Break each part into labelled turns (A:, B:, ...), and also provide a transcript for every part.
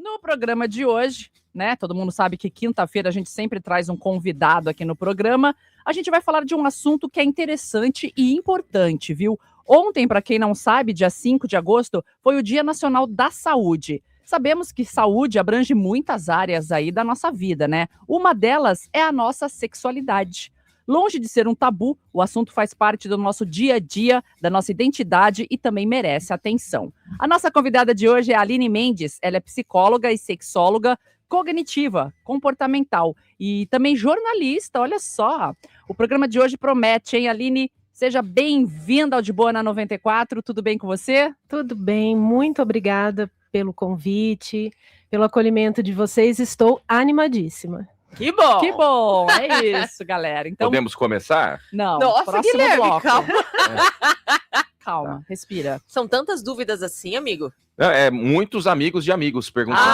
A: No programa de hoje, né, todo mundo sabe que quinta-feira a gente sempre traz um convidado aqui no programa. A gente vai falar de um assunto que é interessante e importante, viu? Ontem, para quem não sabe, dia 5 de agosto, foi o Dia Nacional da Saúde. Sabemos que saúde abrange muitas áreas aí da nossa vida, né? Uma delas é a nossa sexualidade. Longe de ser um tabu, o assunto faz parte do nosso dia a dia, da nossa identidade e também merece atenção. A nossa convidada de hoje é a Aline Mendes. Ela é psicóloga e sexóloga cognitiva, comportamental e também jornalista. Olha só, o programa de hoje promete, hein, Aline? Seja bem-vinda ao De Boa na 94. Tudo bem com você?
B: Tudo bem, muito obrigada pelo convite, pelo acolhimento de vocês. Estou animadíssima.
A: Que bom! Que bom! É isso, galera. Então,
C: podemos começar?
A: Não,
D: Nossa,
A: próximo
D: Guilherme,
A: bloco.
D: calma.
A: Calma, respira.
D: São tantas dúvidas assim, amigo?
C: Muitos amigos de amigos perguntando.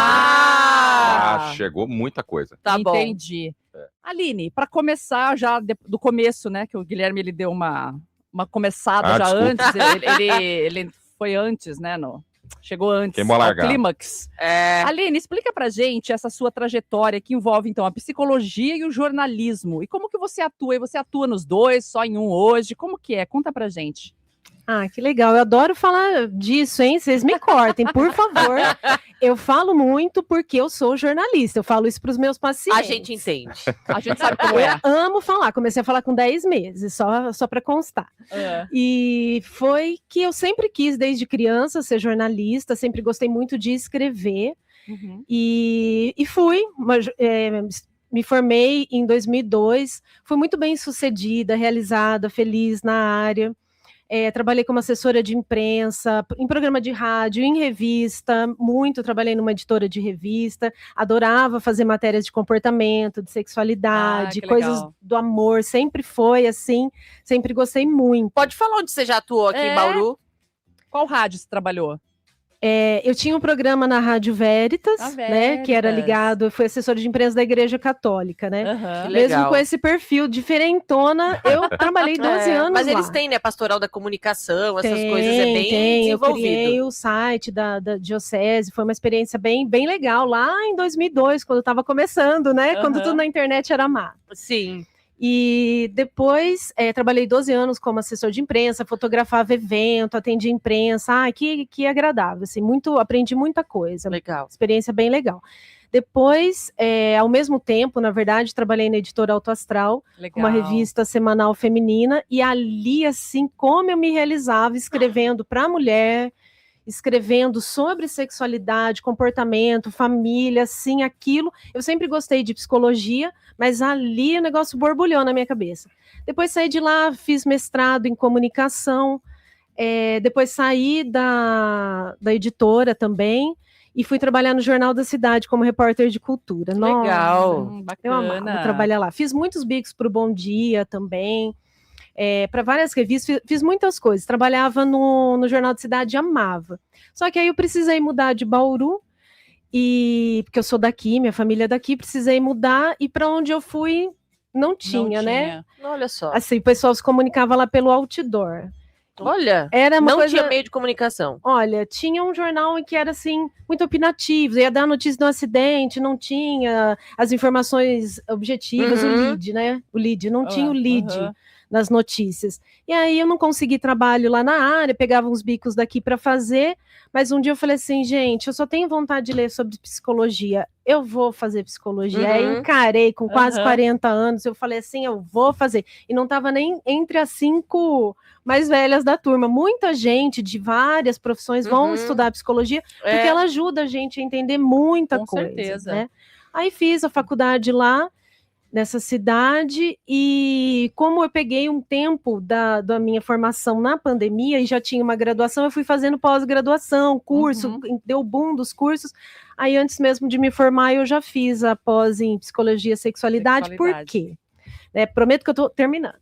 C: Chegou muita coisa.
D: Tá bom.
A: Entendi. Aline, para começar já do começo, né, que o Guilherme ele deu uma começada já
C: desculpa.
A: antes, ele foi antes, né, chegou antes,
C: Queimou a
A: ao
C: largada.
A: clímax. Aline, explica pra gente essa sua trajetória que envolve, então, a psicologia e o jornalismo. E como que você atua? E você atua nos dois, só em um hoje? Como que é? Conta pra gente.
B: Ah, que legal. Eu adoro falar disso, hein? Vocês me cortem, por favor. Eu falo muito porque eu sou jornalista. Eu falo isso para os meus pacientes.
D: A gente entende.
A: A gente sabe como é.
B: Eu amo falar. Comecei a falar com 10 meses, só para constar. E foi que eu sempre quis, desde criança, ser jornalista. Sempre gostei muito de escrever. E fui... me formei em 2002. Fui muito bem sucedida, realizada, feliz na área. Trabalhei como assessora de imprensa, em programa de rádio, em revista, trabalhei numa editora de revista, adorava fazer matérias de comportamento, de sexualidade, coisas do amor, sempre foi assim, sempre gostei muito.
D: Pode falar onde você já atuou aqui em Bauru?
A: Qual rádio você trabalhou?
B: Eu tinha um programa na Rádio Veritas, né, que era ligado, fui assessora de imprensa da Igreja Católica, né? Mesmo com esse perfil diferentona, eu trabalhei 12 anos
D: mas
B: lá.
D: eles têm, né, pastoral da comunicação, essas coisas, é bem desenvolvido.
B: Eu criei o site da diocese, foi uma experiência bem legal, lá em 2002, quando eu estava começando, né, quando tudo na internet era mato.
D: Sim.
B: E depois trabalhei 12 anos como assessor de imprensa, fotografava evento, atendia imprensa, que agradável, assim, aprendi muita coisa.
D: Legal.
B: Experiência bem legal. Depois, ao mesmo tempo, na verdade, trabalhei na editora Alto Astral, uma revista semanal feminina, e ali, assim, como eu me realizava escrevendo para a mulher, escrevendo sobre sexualidade, comportamento, família, assim, aquilo. Eu sempre gostei de psicologia, mas ali o negócio borbulhou na minha cabeça. Depois saí de lá, fiz mestrado em comunicação, depois saí da editora também, e fui trabalhar no Jornal da Cidade como repórter de cultura.
D: Legal.
B: Nossa,
A: bacana.
B: eu amava trabalhar lá. Fiz muitos bicos para o Bom Dia também, para várias revistas, fiz muitas coisas. Trabalhava no Jornal da Cidade, amava. Só que aí eu precisei mudar de Bauru, porque eu sou daqui, minha família é daqui, precisei mudar, e para onde eu fui, não tinha, né?
D: Olha só.
B: Assim, o pessoal se comunicava lá pelo outdoor.
D: Olha,
B: era uma
D: não
B: coisa...
D: tinha meio de comunicação.
B: Olha, tinha um jornal em que era assim, muito opinativo, ia dar notícia de um acidente, não tinha as informações objetivas, o lead, né? O lead, não tinha o lead nas notícias. E aí eu não consegui trabalho lá na área, pegava uns bicos daqui para fazer, mas um dia eu falei assim, gente, eu só tenho vontade de ler sobre psicologia, eu vou fazer psicologia. Aí encarei com quase 40 anos, eu falei assim, eu vou fazer. E não estava nem entre as 5 mais velhas da turma. Muita gente de várias profissões vão estudar psicologia, porque ela ajuda a gente a entender muita coisa. Com certeza. Né? Aí fiz a faculdade lá, nessa cidade, e como eu peguei um tempo da minha formação na pandemia e já tinha uma graduação, eu fui fazendo pós-graduação, curso, deu o boom dos cursos. Aí antes mesmo de me formar, eu já fiz a pós em Psicologia e Sexualidade. Por quê? Prometo que eu estou terminando.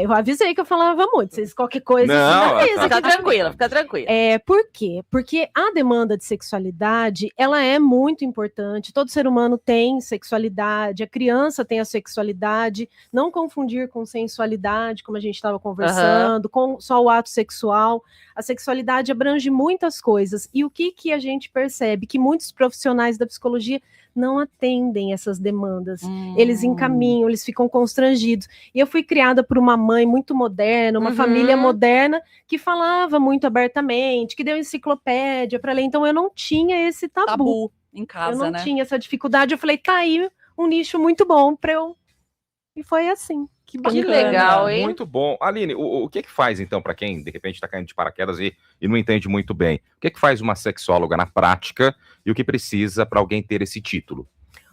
B: Eu avisei que eu falava muito. Vocês qualquer coisa...
C: Não,
D: Fica tranquila, fica tranquila.
B: Por quê? Porque a demanda de sexualidade, ela é muito importante. Todo ser humano tem sexualidade, a criança tem a sexualidade. Não confundir com sensualidade, como a gente estava conversando, com só o ato sexual. A sexualidade abrange muitas coisas. E o que a gente percebe? Que muitos profissionais da psicologia não atendem essas demandas. Eles encaminham, eles ficam constrangidos. E eu fui criada por uma mãe muito moderna, uma família moderna, que falava muito abertamente, que deu enciclopédia para ler. Então eu não tinha esse tabu
A: em casa,
B: eu não tinha essa dificuldade. Eu falei, tá aí um nicho muito bom para eu... E foi assim.
D: Que legal, hein?
C: Muito bom. Aline, o que faz, então, para quem, de repente, está caindo de paraquedas e não entende muito bem? O que faz uma sexóloga na prática e o que precisa para alguém ter esse título?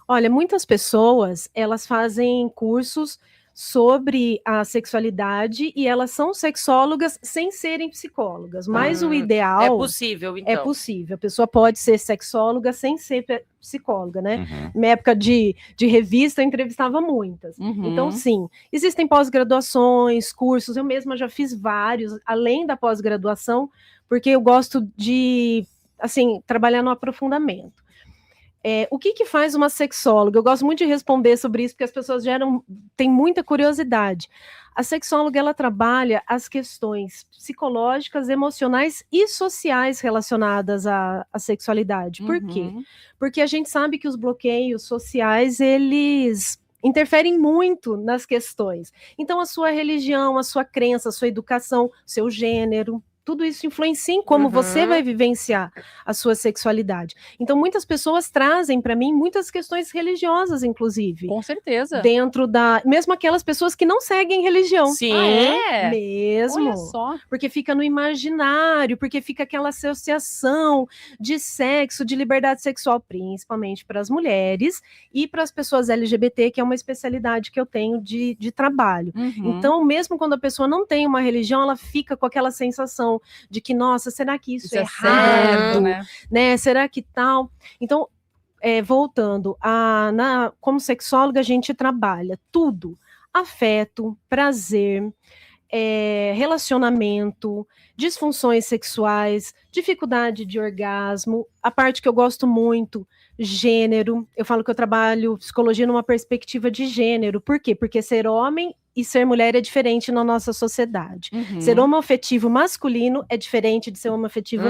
B: Olha, muitas pessoas, elas fazem cursos sobre a sexualidade e elas são sexólogas sem serem psicólogas, mas o ideal...
D: É possível, então.
B: É possível, a pessoa pode ser sexóloga sem ser psicóloga, né? Na época de revista, eu entrevistava muitas. Então, sim, existem pós-graduações, cursos, eu mesma já fiz vários, além da pós-graduação, porque eu gosto de, assim, trabalhar no aprofundamento. O que faz uma sexóloga? Eu gosto muito de responder sobre isso, porque as pessoas têm muita curiosidade. A sexóloga, ela trabalha as questões psicológicas, emocionais e sociais relacionadas à sexualidade. Por quê? Porque a gente sabe que os bloqueios sociais, eles interferem muito nas questões. Então, a sua religião, a sua crença, a sua educação, seu gênero... Tudo isso influencia em como você vai vivenciar a sua sexualidade. Então, muitas pessoas trazem para mim muitas questões religiosas, inclusive.
A: Com certeza.
B: Dentro mesmo aquelas pessoas que não seguem religião.
D: Sim.
B: Mesmo.
A: Olha só.
B: Porque fica no imaginário, porque fica aquela associação de sexo, de liberdade sexual, principalmente para as mulheres e para as pessoas LGBT, que é uma especialidade que eu tenho de trabalho. Então, mesmo quando a pessoa não tem uma religião, ela fica com aquela sensação de que, nossa, será que isso é errado?
A: Certo,
B: né? Será que tal? Então, voltando, como sexóloga, a gente trabalha tudo: afeto, prazer, relacionamento, disfunções sexuais, dificuldade de orgasmo, a parte que eu gosto muito, gênero. Eu falo que eu trabalho psicologia numa perspectiva de gênero. Por quê? Porque ser homem e ser mulher é diferente na nossa sociedade. Ser homoafetivo masculino é diferente de ser homoafetivo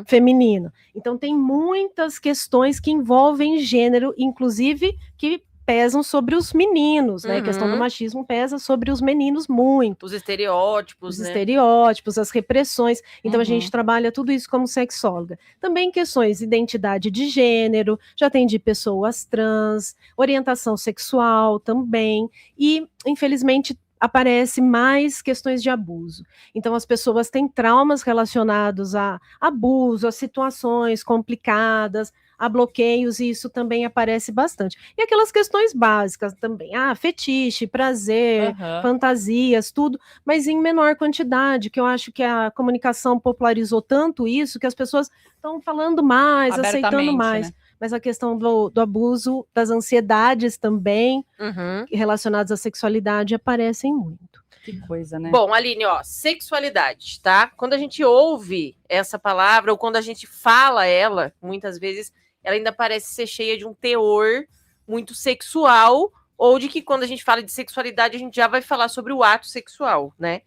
B: feminino. Então, tem muitas questões que envolvem gênero, inclusive que pesam sobre os meninos, né? A questão do machismo pesa sobre os meninos muito.
D: Os estereótipos,
B: Os estereótipos, as repressões. Então, a gente trabalha tudo isso como sexóloga. Também questões de identidade de gênero, já atendi pessoas trans, orientação sexual também. E, infelizmente, aparece mais questões de abuso. Então, as pessoas têm traumas relacionados a abuso, a situações complicadas, a bloqueios, e isso também aparece bastante. E aquelas questões básicas também, fetiche, prazer, fantasias, tudo, mas em menor quantidade, que eu acho que a comunicação popularizou tanto isso, que as pessoas estão falando mais, aceitando mais. Né? Mas a questão do abuso, das ansiedades também, relacionadas à sexualidade, aparecem muito.
A: Que coisa, né?
D: Bom, Aline, sexualidade, tá? Quando a gente ouve essa palavra, ou quando a gente fala ela, muitas vezes, ela ainda parece ser cheia de um teor muito sexual, ou de que quando a gente fala de sexualidade, a gente já vai falar sobre o ato sexual, né?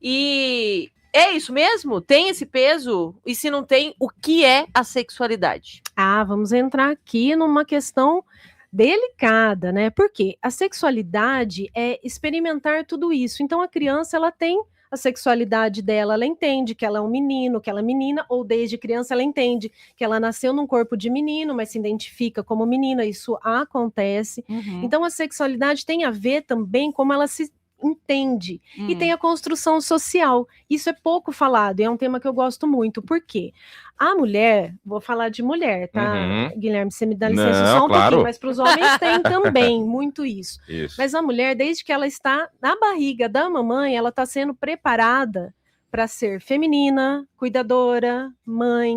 D: E é isso mesmo? Tem esse peso? E se não tem, o que é a sexualidade?
B: Vamos entrar aqui numa questão delicada, né? Porque a sexualidade é experimentar tudo isso. Então, a criança, ela tem a sexualidade dela, ela entende que ela é um menino, que ela é menina, ou desde criança ela entende que ela nasceu num corpo de menino, mas se identifica como menina, isso acontece. Então, a sexualidade tem a ver também como ela se entende. E tem a construção social. Isso é pouco falado, e é um tema que eu gosto muito. Por quê? A mulher, vou falar de mulher, tá? Guilherme, você me dá licença só um pouquinho, mas para os homens tem também muito isso. Mas a mulher, desde que ela está na barriga da mamãe, ela está sendo preparada para ser feminina, cuidadora, mãe,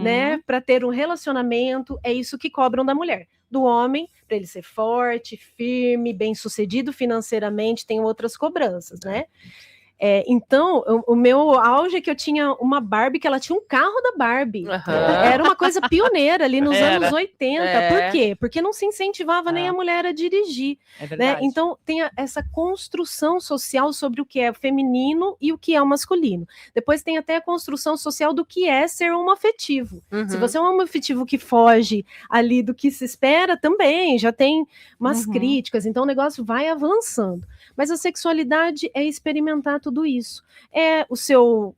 B: né? Para ter um relacionamento, é isso que cobram da mulher. Do homem, para ele ser forte, firme, bem-sucedido financeiramente, tem outras cobranças, né? Então, o meu auge é que eu tinha uma Barbie, que ela tinha um carro da Barbie. Era uma coisa pioneira ali nos anos 80. Por quê? Porque não se incentivava nem a mulher a dirigir. Né? Então, tem essa construção social sobre o que é feminino e o que é o masculino. Depois tem até a construção social do que é ser homoafetivo. Se você é um homoafetivo que foge ali do que se espera, também já tem umas críticas. Então, o negócio vai avançando. Mas a sexualidade é experimentar tudo isso. É o seu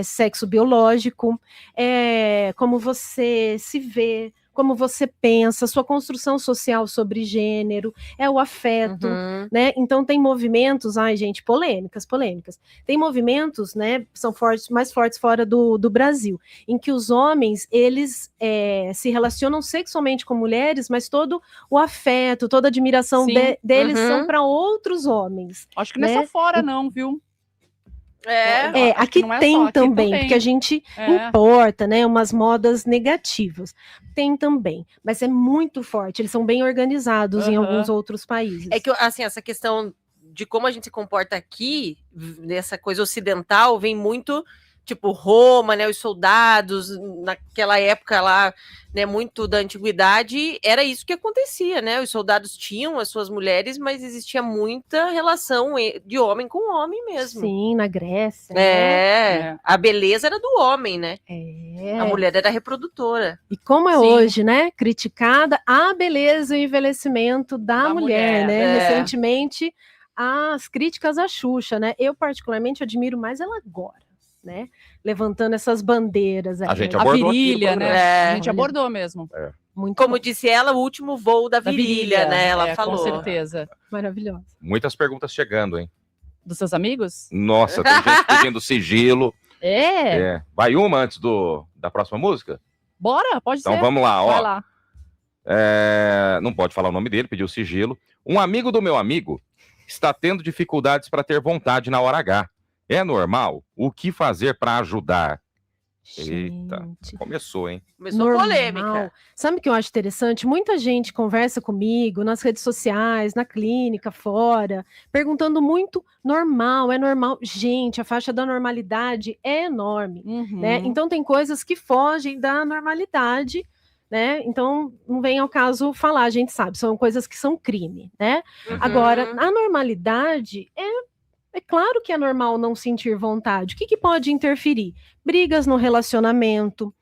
B: sexo biológico, é como você se vê, como você pensa, sua construção social sobre gênero, é o afeto, né? Então tem movimentos, gente, polêmicas. Tem movimentos, né, são mais fortes fora do Brasil, em que os homens, eles se relacionam sexualmente com mulheres, mas todo o afeto, toda a admiração deles são para outros homens.
A: Acho que não é só fora não, viu?
B: Aqui tem também, porque a gente importa, né, umas modas negativas. Tem também, mas é muito forte, eles são bem organizados em alguns outros países.
D: É que, assim, essa questão de como a gente se comporta aqui, nessa coisa ocidental, vem muito, tipo, Roma, né, os soldados, naquela época lá, né, muito da antiguidade, era isso que acontecia, né, os soldados tinham as suas mulheres, mas existia muita relação de homem com homem mesmo.
B: Sim, na Grécia.
D: A beleza era do homem, né, a mulher era reprodutora.
B: E como hoje, né, criticada a beleza e o envelhecimento da mulher, né, recentemente as críticas à Xuxa, né, eu particularmente admiro mais ela agora, né, levantando essas bandeiras.
C: A gente abordou
A: a virilha, né? A gente
B: Olha,
A: abordou mesmo.
B: Muito
D: Como
B: bom.
D: disse ela, o último voo da virilha, né? Ela falou.
A: Com certeza.
B: Maravilhosa.
C: Muitas perguntas chegando, hein?
A: Dos seus amigos?
C: Nossa, tem gente pedindo sigilo. Vai uma antes da próxima música?
A: Bora, pode ser.
C: Então vamos lá,
A: Vai
C: ó.
A: lá.
C: Não pode falar o nome dele, pediu sigilo. Um amigo do meu amigo está tendo dificuldades para ter vontade na hora H. É normal? O que fazer para ajudar? Eita, começou, hein?
D: Começou polêmica.
B: Sabe o que eu acho interessante? Muita gente conversa comigo nas redes sociais, na clínica, fora, perguntando muito normal, é normal. Gente, a faixa da normalidade é enorme, né? Então tem coisas que fogem da normalidade, né? Então não vem ao caso falar, a gente sabe, são coisas que são crime, né? Agora, a normalidade é claro que é normal não sentir vontade. O que pode interferir? Brigas no relacionamento.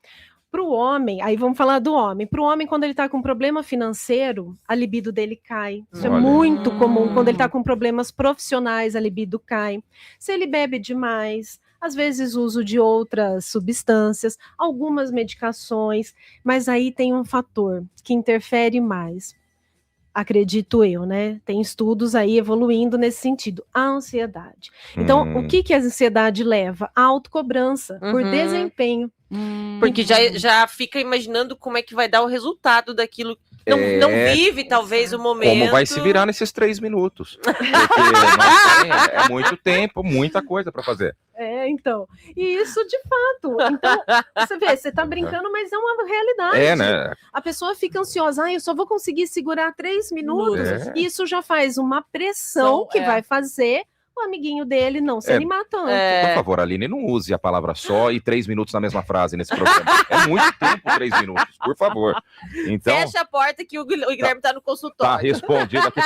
B: Para o homem, aí vamos falar do homem. Para o homem, quando ele está com problema financeiro, a libido dele cai. Isso é muito comum. Quando ele está com problemas profissionais, a libido cai. Se ele bebe demais, às vezes uso de outras substâncias, algumas medicações, mas aí tem um fator que interfere mais. Acredito eu, né? Tem estudos aí evoluindo nesse sentido. A ansiedade. Então, o que a ansiedade leva? A autocobrança por desempenho.
D: Porque já fica imaginando como é que vai dar o resultado daquilo. Não vive, talvez, o momento.
C: Como vai se virar nesses 3 minutos. Porque nossa, é muito tempo, muita coisa para fazer.
B: Então. E isso de fato. Então, você vê, você tá brincando, mas é uma realidade.
C: Né?
B: A pessoa fica ansiosa, eu só vou conseguir segurar 3 minutos. Isso já faz uma pressão que vai fazer o amiguinho dele não se animar tanto.
C: Por favor, Aline, não use a palavra só e 3 minutos na mesma frase nesse programa. É muito tempo 3 minutos, por favor. Então,
D: fecha a porta que o Guilherme tá no consultório.
C: Tá respondido aqui.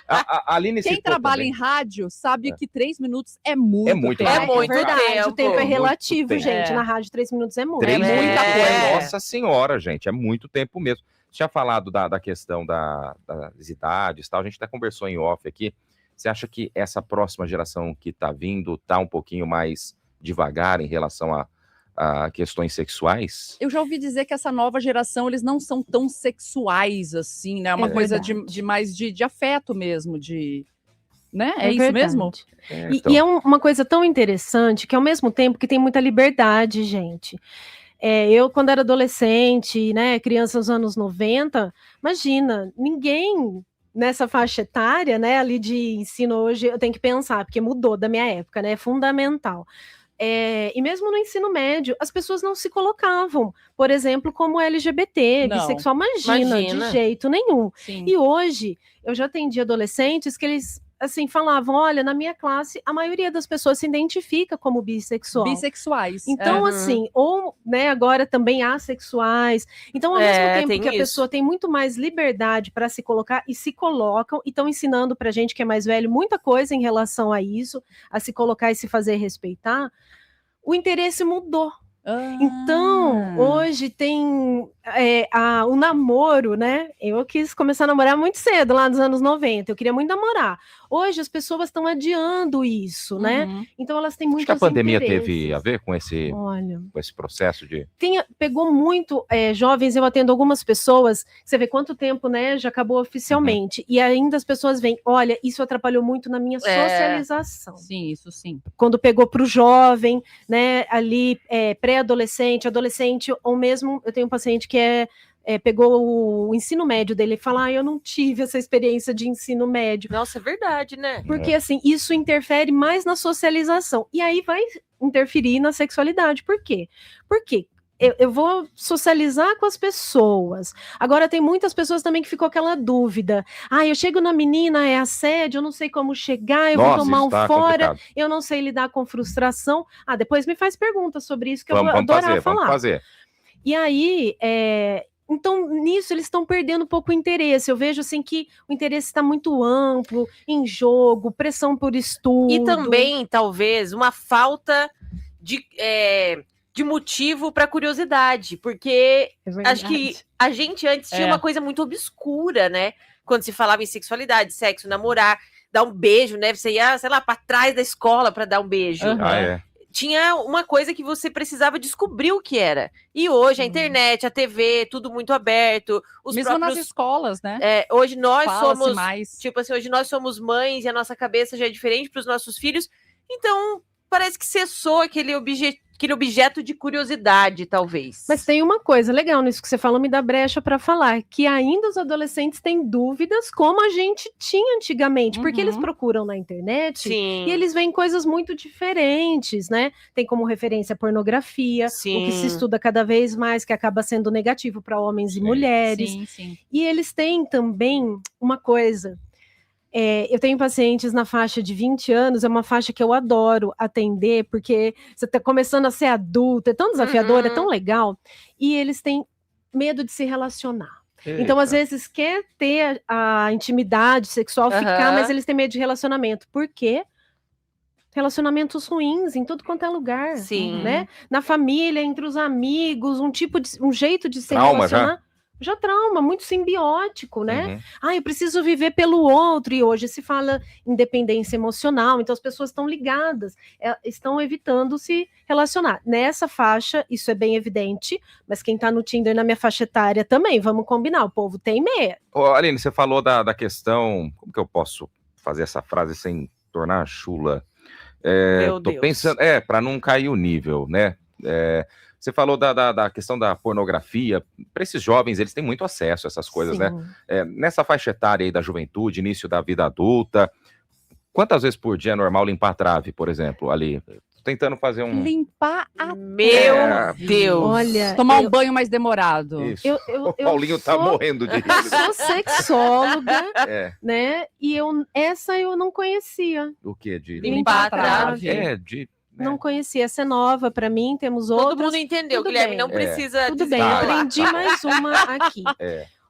C: A Aline
A: Quem trabalha
C: também
A: em rádio sabe que 3 minutos é muito tempo.
D: É muito
B: verdade,
D: tempo.
B: O tempo é relativo, gente. Na rádio, 3 minutos é muito.
C: 3
A: muita coisa.
C: Nossa senhora, gente, é muito tempo mesmo. Você tinha falado da questão das idades e tal, a gente até conversou em off aqui. Você acha que essa próxima geração que está vindo está um pouquinho mais devagar em relação a questões sexuais?
A: Eu já ouvi dizer que essa nova geração, eles não são tão sexuais assim, né? Uma coisa de mais de afeto mesmo, né? É isso
B: verdade.
A: Mesmo?
B: E é uma coisa tão interessante que, ao mesmo tempo que tem muita liberdade, gente. Eu, quando era adolescente, né, criança nos anos 90, imagina, ninguém nessa faixa etária, né, ali de ensino hoje, eu tenho que pensar, porque mudou da minha época, né, é fundamental. e mesmo no ensino médio, as pessoas não se colocavam, por exemplo, como LGBT,
A: Não.
B: bissexual, imagina, de jeito nenhum.
A: Sim.
B: E hoje, eu já atendi adolescentes que eles, assim, falavam, olha, na minha classe, a maioria das pessoas se identifica como bissexual.
A: Bissexuais.
B: Então, assim, ou, né, agora também assexuais. Então, ao mesmo tempo que a pessoa tem muito mais liberdade para se colocar, e se colocam, e estão ensinando pra gente que é mais velho muita coisa em relação a isso, a se colocar e se fazer respeitar, o interesse mudou. Então, hoje tem o namoro, né? Eu quis começar a namorar muito cedo, lá nos anos 90. Eu queria muito namorar. Hoje as pessoas estão adiando isso, né? Então elas têm muitos
C: Acho que a pandemia
B: interesses.
C: teve a ver com esse processo de...
B: Pegou muito jovens, eu atendo algumas pessoas, você vê quanto tempo, né, já acabou oficialmente, e ainda as pessoas veem, olha, isso atrapalhou muito na minha socialização.
A: Sim, isso sim.
B: Quando pegou para o jovem, né, ali pré-adolescente, adolescente, ou mesmo, eu tenho um paciente que pegou o ensino médio dele e fala, eu não tive essa experiência de ensino médio.
D: Nossa, é verdade, né?
B: Porque, assim, isso interfere mais na socialização. E aí vai interferir na sexualidade. Por quê? Porque eu vou socializar com as pessoas. Agora, tem muitas pessoas também que ficou aquela dúvida. Eu chego na menina, é assédio, eu não sei como chegar, eu vou tomar fora, complicado. Eu não sei lidar com frustração. Depois me faz perguntas sobre isso que eu vou adorar falar.
C: Vamos fazer.
B: E aí, então, nisso, eles estão perdendo um pouco o interesse. Eu vejo, assim, que o interesse está muito amplo, em jogo, pressão por estudo.
D: E também, talvez, uma falta de motivo para curiosidade, porque acho que a gente antes tinha uma coisa muito obscura, né? Quando se falava em sexualidade, sexo, namorar, dar um beijo, né? Você ia, sei lá, para trás da escola para dar um beijo. Tinha uma coisa que você precisava descobrir o que era. E hoje a internet, a TV, tudo muito aberto.
A: Mesmo nas escolas, né?
D: Hoje nós somos
A: mais.
D: Tipo assim, hoje nós somos mães e a nossa cabeça já é diferente para os nossos filhos. Então, parece que cessou aquele objeto de curiosidade, talvez.
B: Mas tem uma coisa legal nisso que você falou, me dá brecha para falar, que ainda os adolescentes têm dúvidas como a gente tinha antigamente, porque eles procuram na internet e eles veem coisas muito diferentes, né? Tem como referência a pornografia, o que se estuda cada vez mais, que acaba sendo negativo para homens e mulheres. E eles têm também uma coisa... eu tenho pacientes na faixa de 20 anos, é uma faixa que eu adoro atender, porque você está começando a ser adulto, é tão desafiador, é tão legal, e eles têm medo de se relacionar. Eita. Então, às vezes, quer ter a intimidade sexual, ficar, mas eles têm medo de relacionamento. Por quê? Relacionamentos ruins em tudo quanto é lugar, né? Na família, entre os amigos, um jeito de se relacionar. Já trauma, muito simbiótico, né? Eu preciso viver pelo outro, e hoje se fala independência emocional, então as pessoas estão ligadas, estão evitando se relacionar. Nessa faixa, isso é bem evidente, mas quem tá no Tinder na minha faixa etária também, vamos combinar, o povo tem medo.
C: Aline, você falou da questão, como que eu posso fazer essa frase sem tornar chula?
D: Meu
C: tô
D: Deus.
C: pensando, para não cair o nível, né? Você falou da questão da pornografia. Para esses jovens, eles têm muito acesso a essas coisas, né? Nessa faixa etária aí da juventude, início da vida adulta, quantas vezes por dia é normal limpar a trave, por exemplo, ali? Tentando fazer um...
A: Limpar a
D: Meu Deus!
B: Olha,
A: tomar um banho mais demorado.
C: Isso. O Paulinho tá morrendo de rir.
B: Eu sou sexóloga, né? E essa eu não conhecia.
C: O quê? De
B: limpar a trave. Não conhecia, essa é nova para mim, temos outras.
D: Todo mundo entendeu,
B: Tudo
D: Guilherme,
B: bem.
D: não precisa...
B: Tudo bem, aprendi mais uma aqui.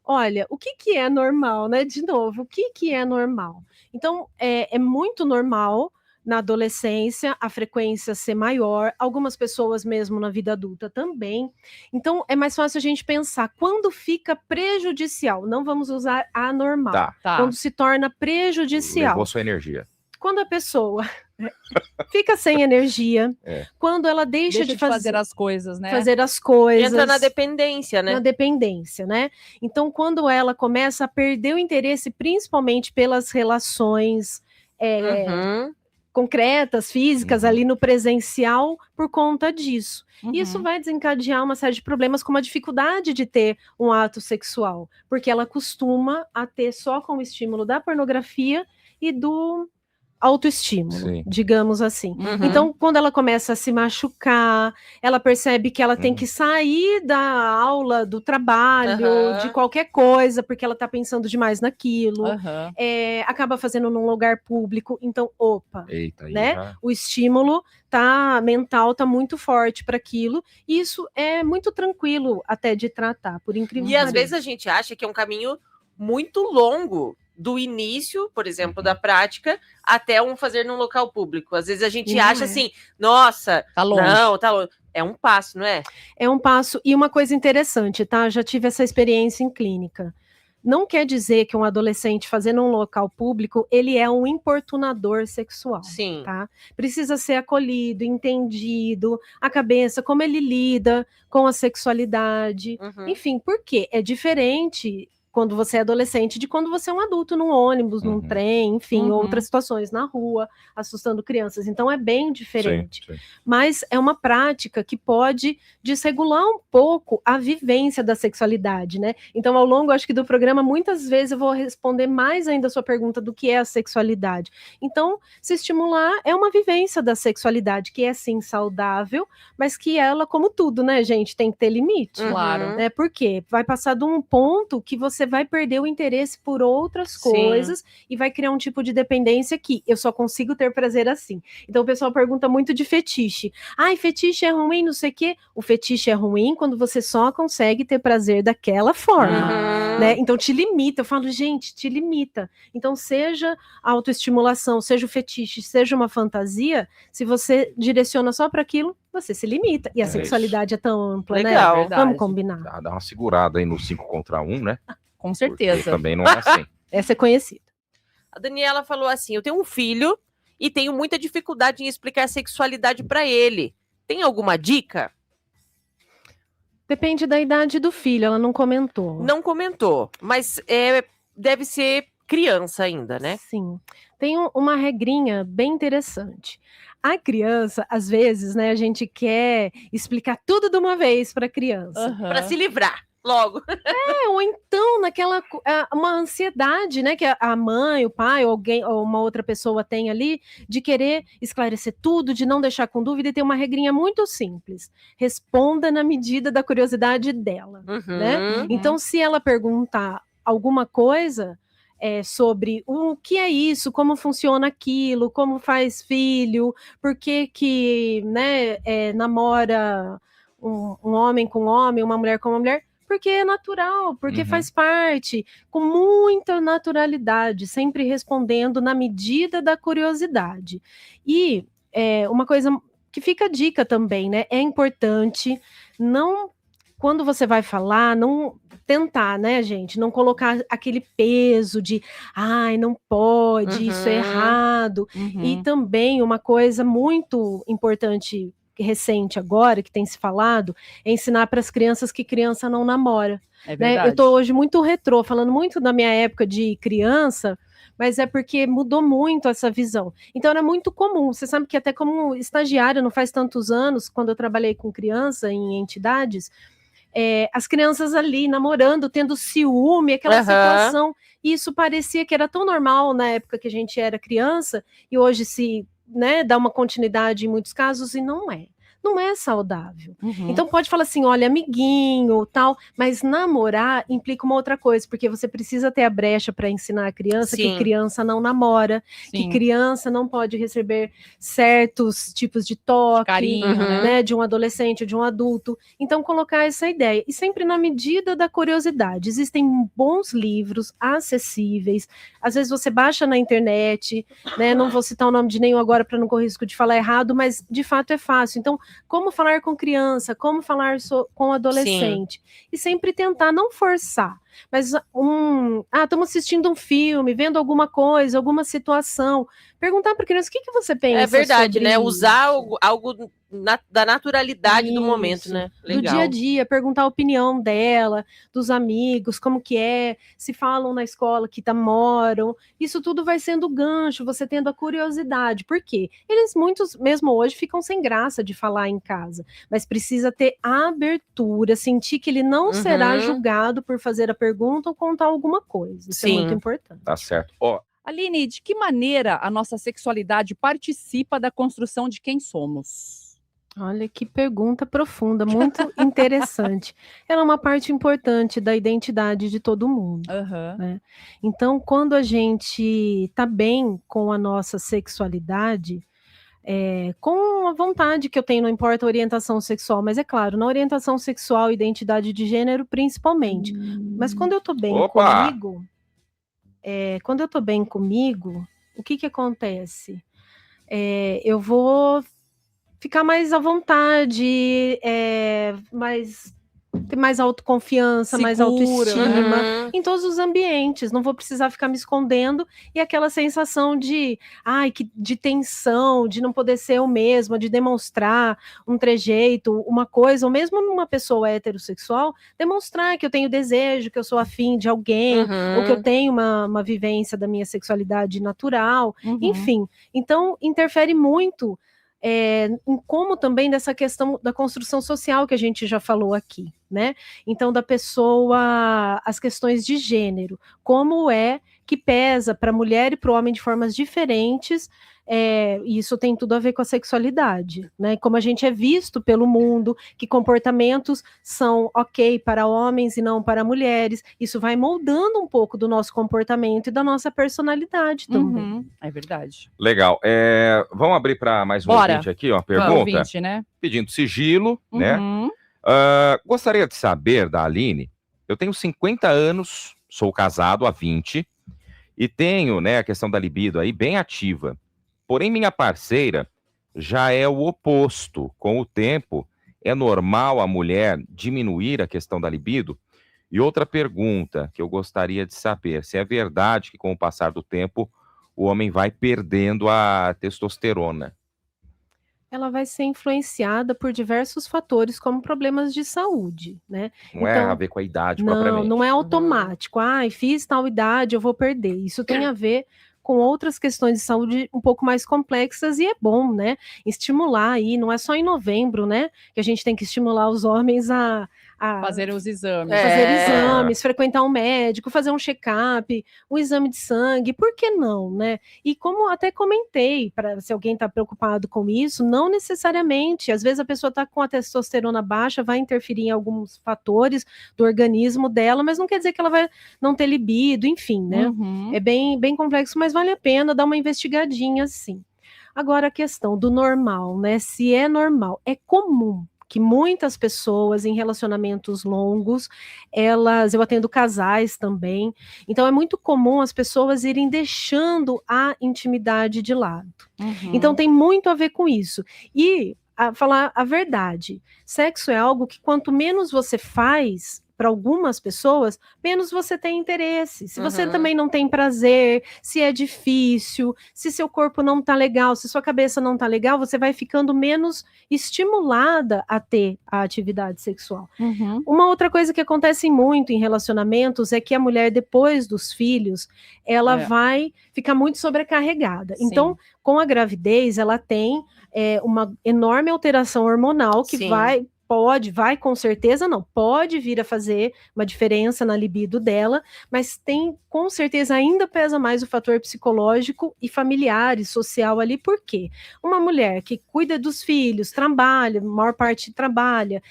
B: Olha, o que é normal, né? De novo, o que é normal? Então, é muito normal na adolescência a frequência ser maior, algumas pessoas mesmo na vida adulta também. Então, é mais fácil a gente pensar quando fica prejudicial. Não vamos usar anormal.
A: Tá.
B: Quando se torna prejudicial.
C: Levou sua energia.
B: Quando a pessoa fica sem energia, quando ela deixa de
A: fazer as coisas, né?
B: Fazer as coisas.
D: Entra na dependência, né?
B: Na dependência, né? Então, quando ela começa a perder o interesse, principalmente pelas relações concretas, físicas, ali no presencial, por conta disso. Isso vai desencadear uma série de problemas, como a dificuldade de ter um ato sexual, porque ela costuma a ter só com o estímulo da pornografia e do autoestímulo,
C: Sim.
B: digamos assim.
D: Uhum.
B: Então, quando ela começa a se machucar, ela percebe que ela tem que sair da aula, do trabalho,
D: Aham.
B: de qualquer coisa, porque ela está pensando demais naquilo,
A: Aham.
B: acaba fazendo num lugar público. Então, opa,
C: Eita, aí
B: né?
C: já...
B: O estímulo mental tá muito forte para aquilo, e isso é muito tranquilo até de tratar, por incrível
D: E
B: que
D: às
B: pareça.
D: vezes a gente acha que é um caminho muito longo do início, por exemplo, da prática, até fazer num local público. Às vezes a gente
B: E não
D: acha
B: é.
D: assim, nossa,
A: Tá longe.
D: não, tá longe. É um passo, não é?
B: É um passo. E uma coisa interessante, tá? Já tive essa experiência em clínica. Não quer dizer que um adolescente fazendo um local público, ele é um importunador sexual.
D: Sim.
B: Tá? Precisa ser acolhido, entendido, a cabeça, como ele lida com a sexualidade.
D: Uhum.
B: Enfim, por quê? É diferente quando você é adolescente de quando você é um adulto num ônibus, num trem, enfim, outras situações na rua, assustando crianças. Então é bem diferente.
C: Sim, sim.
B: Mas é uma prática que pode desregular um pouco a vivência da sexualidade, né? Então, ao longo, acho que do programa, muitas vezes eu vou responder mais ainda a sua pergunta do que é a sexualidade. Então, se estimular é uma vivência da sexualidade que é, sim, saudável, mas que ela, como tudo, né, gente, tem que ter limite.
A: Claro.
B: Né? Por quê? Vai passar de um ponto que você vai perder o interesse por outras coisas e vai criar um tipo de dependência que eu só consigo ter prazer assim. Então o pessoal pergunta muito de fetiche. Ai, fetiche é ruim, não sei o quê. O fetiche é ruim quando você só consegue ter prazer daquela forma. Né? Então te limita. Eu falo, gente, te limita. Então seja a autoestimulação, seja o fetiche, seja uma fantasia, se você direciona só para aquilo, você se limita. E a sexualidade é tão ampla,
D: Legal.
B: né?
A: Verdade.
B: Vamos combinar.
C: Dá uma segurada aí no 5 contra 1, né?
A: Com
C: Porque
A: certeza.
C: também não é assim.
B: Essa é conhecida.
D: A Daniela falou assim: eu tenho um filho e tenho muita dificuldade em explicar a sexualidade para ele. Tem alguma dica?
B: Depende da idade do filho, ela não comentou.
D: Não comentou, mas deve ser criança ainda, né?
B: Sim. Tem uma regrinha bem interessante. A criança, às vezes, né, a gente quer explicar tudo de uma vez para a criança.
D: Para se livrar logo.
B: Ou então naquela uma ansiedade, né, que a mãe, o pai, ou alguém, ou uma outra pessoa tem ali, de querer esclarecer tudo, de não deixar com dúvida, e tem uma regrinha muito simples: responda na medida da curiosidade dela, né? Então, se ela perguntar alguma coisa sobre o que é isso, como funciona aquilo, como faz filho, por que né, namora um homem com homem, uma mulher com uma mulher, porque é natural, porque faz parte, com muita naturalidade, sempre respondendo na medida da curiosidade. E uma coisa que fica a dica também, né? É importante não, quando você vai falar, não tentar, né, gente? Não colocar aquele peso de, ai, não pode, isso é errado. E também uma coisa muito importante recente agora, que tem se falado, é ensinar para as crianças que criança não namora.
A: É
B: né?
A: verdade.
B: Eu estou hoje muito retrô, falando muito da minha época de criança, mas é porque mudou muito essa visão. Então era muito comum, você sabe que até como estagiária, não faz tantos anos, quando eu trabalhei com criança em entidades, as crianças ali namorando, tendo ciúme, aquela situação, e isso parecia que era tão normal na época que a gente era criança, e hoje se dá uma continuidade em muitos casos, e não é saudável. Então pode falar assim, olha, amiguinho, tal, mas namorar implica uma outra coisa, porque você precisa ter a brecha para ensinar a criança que criança não namora, que criança não pode receber certos tipos de toque,
A: carinho,
B: né, de um adolescente, de um adulto. Então colocar essa ideia, e sempre na medida da curiosidade. Existem bons livros acessíveis, às vezes você baixa na internet, né, não vou citar o nome de nenhum agora para não correr risco de falar errado, mas de fato é fácil. Então, como falar com criança, como falar com adolescente. E sempre tentar não forçar. Mas estamos assistindo um filme, vendo alguma coisa, alguma situação. Perguntar para a criança, o que você pensa?
D: É verdade,
B: sobre
D: né?
B: isso?
D: Usar algo da naturalidade do momento,
B: Isso.
D: né?
B: Do dia a dia, perguntar a opinião dela, dos amigos, como que é, se falam na escola que namoram. Isso tudo vai sendo gancho, você tendo a curiosidade. Por quê? Muitos, mesmo hoje, ficam sem graça de falar em casa. Mas precisa ter abertura, sentir que ele não será julgado por fazer a pergunta ou contar alguma coisa. Isso é muito importante.
C: Tá certo. Ó,
A: Aline, de que maneira a nossa sexualidade participa da construção de quem somos?
B: Olha que pergunta profunda, muito interessante. Ela é uma parte importante da identidade de todo mundo,
A: Aham.
B: né? Então, quando a gente está bem com a nossa sexualidade, com a vontade que eu tenho, não importa a orientação sexual, mas é claro, na orientação sexual e identidade de gênero, principalmente. Mas quando eu estou bem
C: Opa!
B: comigo, o que acontece? Eu vou ficar mais à vontade, ter mais autoconfiança, mais
A: Segura,
B: autoestima,
D: Uhum.
B: em todos os ambientes, não vou precisar ficar me escondendo, e aquela sensação de tensão, de não poder ser eu mesma, de demonstrar um trejeito, uma coisa, ou mesmo numa pessoa heterossexual, demonstrar que eu tenho desejo, que eu sou afim de alguém, ou que eu tenho uma vivência da minha sexualidade natural,
A: Uhum.
B: enfim. Então, interfere muito em como também dessa questão da construção social que a gente já falou aqui, né? Então, da pessoa, as questões de gênero, como é que pesa para a mulher e para o homem de formas diferentes, e isso tem tudo a ver com a sexualidade, né? Como a gente é visto pelo mundo, que comportamentos são ok para homens e não para mulheres, isso vai moldando um pouco do nosso comportamento e da nossa personalidade também.
A: Uhum. É verdade.
C: Legal. Vamos abrir para mais um
A: Bora.
C: ouvinte aqui, ó.
A: Vamos,
C: Pergunta.
A: ouvinte, né?
C: Pedindo sigilo, né?
A: Uhum.
C: Gostaria de saber da Aline. Eu tenho 50 anos, sou casado há 20 e tenho, né, a questão da libido aí bem ativa. Porém, minha parceira já é o oposto. Com o tempo, é normal a mulher diminuir a questão da libido? E outra pergunta que eu gostaria de saber, se é verdade que com o passar do tempo o homem vai perdendo a testosterona.
B: Ela vai ser influenciada por diversos fatores, como problemas de saúde, né?
C: Não é a ver com a idade propriamente.
B: Não é automático. Fiz tal idade, eu vou perder. Isso tem a ver com outras questões de saúde um pouco mais complexas e é bom, né? Estimular aí, não é só em novembro, né? Que a gente tem que estimular os homens a
A: Fazer os exames.
B: fazer exames, frequentar um médico, fazer um check-up, um exame de sangue, por que não, né? E como até comentei, se alguém está preocupado com isso, não necessariamente, às vezes a pessoa está com a testosterona baixa, vai interferir em alguns fatores do organismo dela, mas não quer dizer que ela vai não ter libido, enfim, né?
A: Uhum.
B: É bem, bem complexo, mas vale a pena dar uma investigadinha, sim. Agora, a questão do normal, né? Se é normal, é comum que muitas pessoas em relacionamentos longos, eu atendo casais também, então é muito comum as pessoas irem deixando a intimidade de lado.
A: Uhum.
B: Então tem muito a ver com isso. E, falar a verdade, sexo é algo que quanto menos você faz, para algumas pessoas, menos você tem interesse. Se você também não tem prazer, se é difícil, se seu corpo não tá legal, se sua cabeça não tá legal, você vai ficando menos estimulada a ter a atividade sexual.
A: Uhum.
B: Uma outra coisa que acontece muito em relacionamentos é que a mulher, depois dos filhos, ela vai ficar muito sobrecarregada.
A: Sim.
B: Então, com a gravidez, ela tem uma enorme alteração hormonal que
D: Sim.
B: vai com certeza não, pode vir a fazer uma diferença na libido dela, mas com certeza ainda pesa mais o fator psicológico e familiar e social ali, por quê? Uma mulher que cuida dos filhos, trabalha, a maior parte trabalha,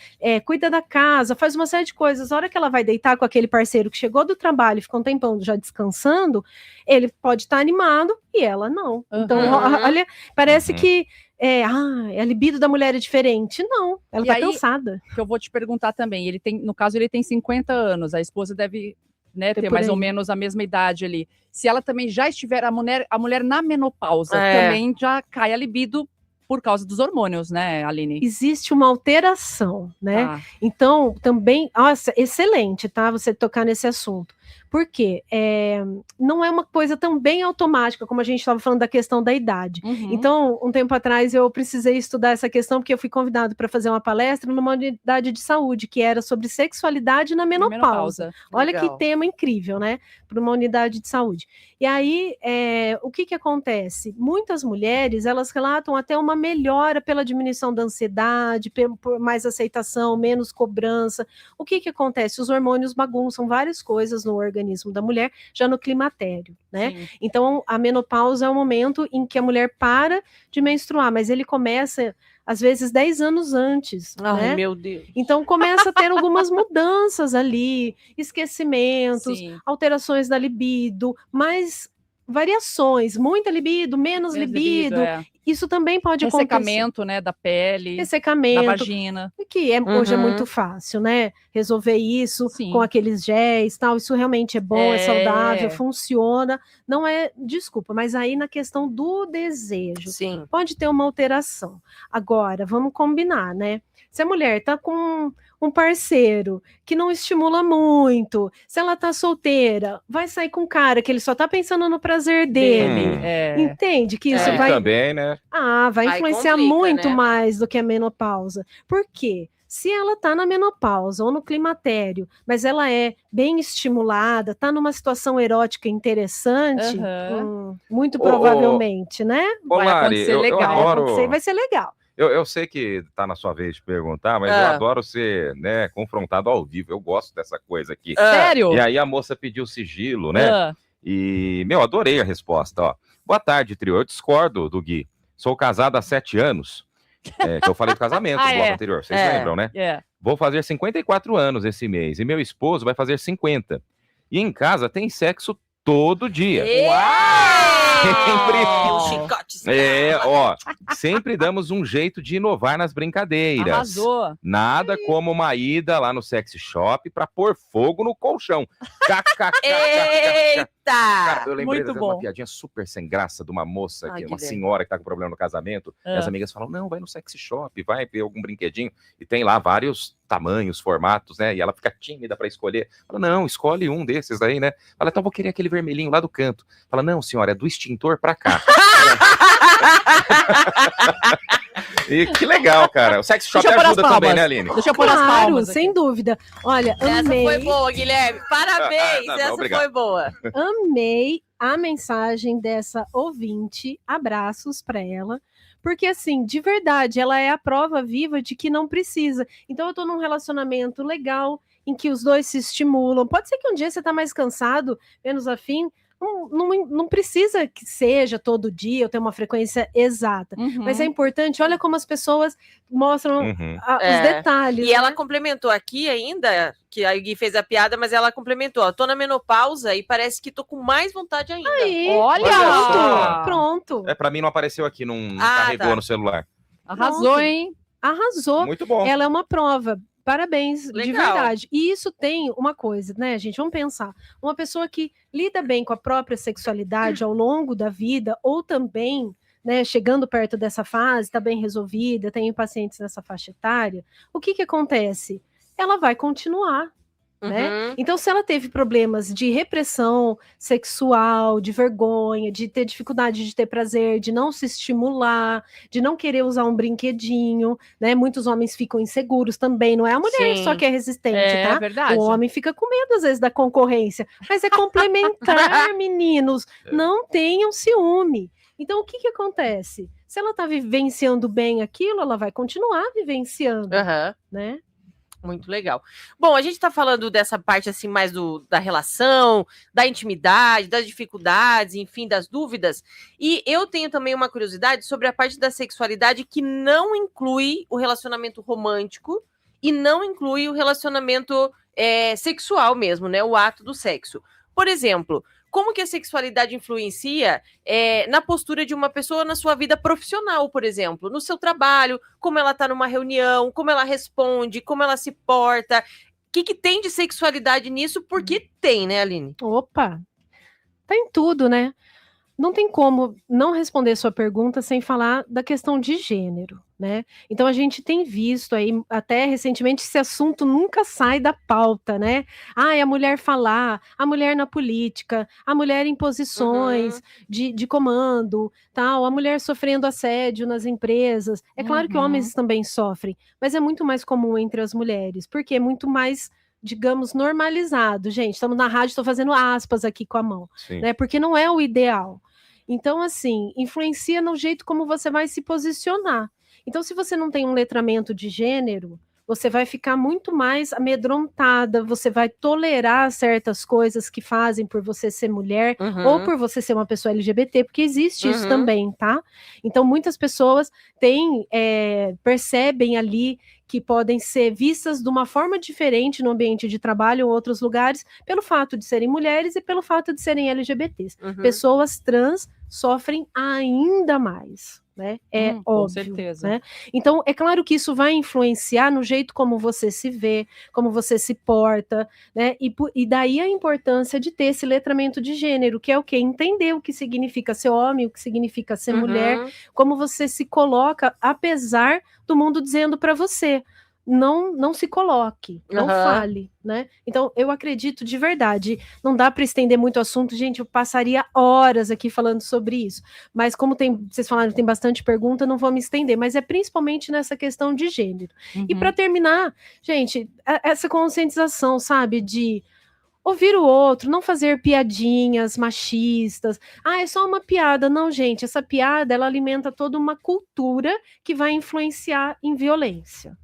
B: cuida da casa, faz uma série de coisas, a hora que ela vai deitar com aquele parceiro que chegou do trabalho e ficou um tempão já descansando, ele pode estar animado e ela não. Então, olha, parece que a libido da mulher é diferente. Não, ela tá cansada.
A: Que eu vou te perguntar também, no caso ele tem 50 anos, a esposa deve, né, ter
B: por
A: mais ou
B: aí.
A: menos a mesma idade ali. Se ela também já estiver, a mulher na menopausa, também já cai a libido por causa dos hormônios, né, Aline?
B: Existe uma alteração, né? Então, também, nossa, excelente, tá? Você tocar nesse assunto. Por quê? Não é uma coisa tão bem automática, como a gente estava falando da questão da idade.
A: Uhum.
B: Então, um tempo atrás, eu precisei estudar essa questão, porque eu fui convidado para fazer uma palestra numa unidade de saúde, que era sobre sexualidade na menopausa. Olha que tema incrível, né? Para uma unidade de saúde. E aí, o que acontece? Muitas mulheres, elas relatam até uma melhora pela diminuição da ansiedade, por mais aceitação, menos cobrança. O que acontece? Os hormônios bagunçam várias coisas no organismo da mulher já no climatério, né?
A: Sim.
B: Então, a menopausa é o momento em que a mulher para de menstruar, mas ele começa, às vezes, 10 anos antes,
D: Ai,
B: né?
D: meu Deus.
B: Então, começa a ter algumas mudanças ali, esquecimentos,
A: Sim.
B: alterações da libido, mais variações, muita libido, menos libido. Isso também pode acontecer.
A: Ressecamento, né, da pele, da
B: Ressecamento,
A: vagina.
B: que hoje é
D: Uhum.
B: muito fácil, né? Resolver isso
A: Sim.
B: com aqueles géis, tal. Isso realmente é bom, é saudável, funciona. Não é desculpa, mas aí na questão do desejo,
D: Sim.
B: pode ter uma alteração. Agora, vamos combinar, né? Se a mulher tá com um parceiro que não estimula muito, se ela tá solteira, vai sair com um cara que ele só tá pensando no prazer dele. Entende que isso
C: Aí
B: vai
C: também, né?
B: vai
D: Aí
B: influenciar
D: complica,
B: muito
D: né?
B: mais do que a menopausa. Por quê? Se ela tá na menopausa ou no climatério, mas ela é bem estimulada, tá numa situação erótica interessante, muito provavelmente, né?
C: Ô,
A: Vai
C: Lari,
A: acontecer
C: eu
A: legal.
C: adoro...
B: Vai ser legal.
C: Eu sei que tá na sua vez de perguntar, mas eu adoro ser, né, confrontado ao vivo. Eu gosto dessa coisa aqui.
A: Sério?
C: E aí a moça pediu sigilo, né? E, adorei a resposta, ó. Boa tarde, trio. Eu discordo do Gui. Sou casado há 7 anos. Que eu falei do casamento no bloco anterior. Vocês lembram, né? Vou fazer 54 anos esse mês. E meu esposo vai fazer 50. E em casa tem sexo todo dia. Sempre damos um jeito de inovar nas brincadeiras.
A: Arrasou.
C: Nada como uma ida lá no sex shop pra pôr fogo no colchão.
D: Eita!
C: Cara, eu lembrei
A: Muito
C: de
A: bom.
C: uma piadinha super sem graça de uma moça, uma
D: Guilherme.
C: senhora que tá com problema no casamento. E as amigas falam, não, vai no sex shop, vai ver algum brinquedinho. E tem lá vários tamanhos, formatos, né? E ela fica tímida pra escolher. Fala, não, escolhe um desses aí, né? Fala, então vou querer aquele vermelhinho lá do canto. Fala, não, senhora, é do extintor pra cá. E que legal, cara. O sex shop ajuda também, né, Aline?
A: Deixa eu pôr as
B: Claro,
A: palmas aqui.
B: sem dúvida. Olha, amei.
D: Essa foi boa, Guilherme. Parabéns, essa
C: obrigado.
D: foi boa.
B: Amei a mensagem dessa ouvinte. Abraços para ela. Porque, assim, de verdade, ela é a prova viva de que não precisa. Então, eu tô num relacionamento legal, em que os dois se estimulam. Pode ser que um dia você tá mais cansado, menos afim. Não precisa que seja todo dia ou ter uma frequência exata. Mas é importante, olha como as pessoas mostram os detalhes.
D: E ela complementou aqui ainda, que a Gui fez a piada, mas ela complementou, ó, tô na menopausa e parece que tô com mais vontade ainda.
B: Aí,
A: olha!
B: Pronto.
C: Pra mim não apareceu aqui, não carregou no celular.
A: Arrasou, hein?
B: Arrasou.
C: Muito bom.
B: Ela é uma prova. Parabéns, de
D: Legal.
B: verdade. E isso tem uma coisa, né, gente? Vamos pensar. Uma pessoa que lida bem com a própria sexualidade ao longo da vida, ou também, né, chegando perto dessa fase, está bem resolvida, tem pacientes nessa faixa etária, o que acontece? Ela vai continuar. Né? Então, se ela teve problemas de repressão sexual, de vergonha, de ter dificuldade de ter prazer, de não se estimular, de não querer usar um brinquedinho, né? Muitos homens ficam inseguros também, não é a mulher só que é resistente, tá?
A: Verdade.
B: O homem fica com medo, às vezes, da concorrência, mas é complementar, meninos. Não tenham ciúme. Então, o que acontece? Se ela tá vivenciando bem aquilo, ela vai continuar vivenciando, né?
D: Muito legal. Bom, a gente tá falando dessa parte assim mais da relação, da intimidade, das dificuldades, enfim, das dúvidas. E eu tenho também uma curiosidade sobre a parte da sexualidade que não inclui o relacionamento romântico e não inclui o relacionamento sexual mesmo, né? O ato do sexo. Por exemplo, como que a sexualidade influencia na postura de uma pessoa na sua vida profissional, por exemplo, no seu trabalho, como ela está numa reunião, como ela responde, como ela se porta. O que tem de sexualidade nisso? Porque tem, né, Aline?
B: Opa! Tá em tudo, né? Não tem como não responder sua pergunta sem falar da questão de gênero, né? Então a gente tem visto aí, até recentemente, esse assunto nunca sai da pauta, né? A mulher falar, a mulher na política, a mulher em posições de comando, tal, a mulher sofrendo assédio nas empresas. É claro que homens também sofrem, mas é muito mais comum entre as mulheres, porque é muito mais, digamos, normalizado. Gente, estamos na rádio, estou fazendo aspas aqui com a mão, né? Porque não é o ideal. Então, assim, influencia no jeito como você vai se posicionar. Então, se você não tem um letramento de gênero, você vai ficar muito mais amedrontada, você vai tolerar certas coisas que fazem por você ser mulher ou por você ser uma pessoa LGBT, porque existe isso também, tá? Então, muitas pessoas percebem ali que podem ser vistas de uma forma diferente no ambiente de trabalho ou outros lugares, pelo fato de serem mulheres e pelo fato de serem LGBTs. Pessoas trans sofrem ainda mais, né? É óbvio.
A: Com certeza.
B: Né? Então, é claro que isso vai influenciar no jeito como você se vê, como você se porta, né? E daí a importância de ter esse letramento de gênero, que é o quê? Entender o que significa ser homem, o que significa ser mulher, como você se coloca, apesar do mundo dizendo para você. Não se coloque, não fale, né? Então, eu acredito de verdade, não dá para estender muito o assunto, gente, eu passaria horas aqui falando sobre isso, mas como vocês falaram, tem bastante pergunta, não vou me estender, mas é principalmente nessa questão de gênero. E para terminar, gente, essa conscientização, sabe, de ouvir o outro, não fazer piadinhas machistas. É só uma piada. Não, gente, essa piada, ela alimenta toda uma cultura que vai influenciar em violência.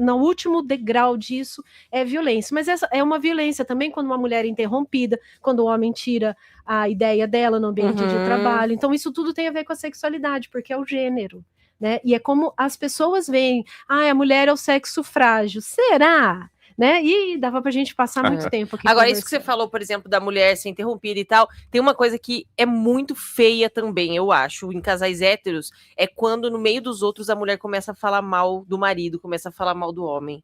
B: No último degrau disso é violência, mas essa é uma violência também quando uma mulher é interrompida, quando o homem tira a ideia dela no ambiente de trabalho. Então isso tudo tem a ver com a sexualidade, porque é o gênero, né? E é como as pessoas veem, a mulher é o sexo frágil. Será? Né? E dava pra gente passar muito tempo aqui.
D: Agora, isso que você falou, por exemplo, da mulher ser interrompida e tal, tem uma coisa que é muito feia também, eu acho, em casais héteros, é quando no meio dos outros a mulher começa a falar mal do marido, começa a falar mal do homem.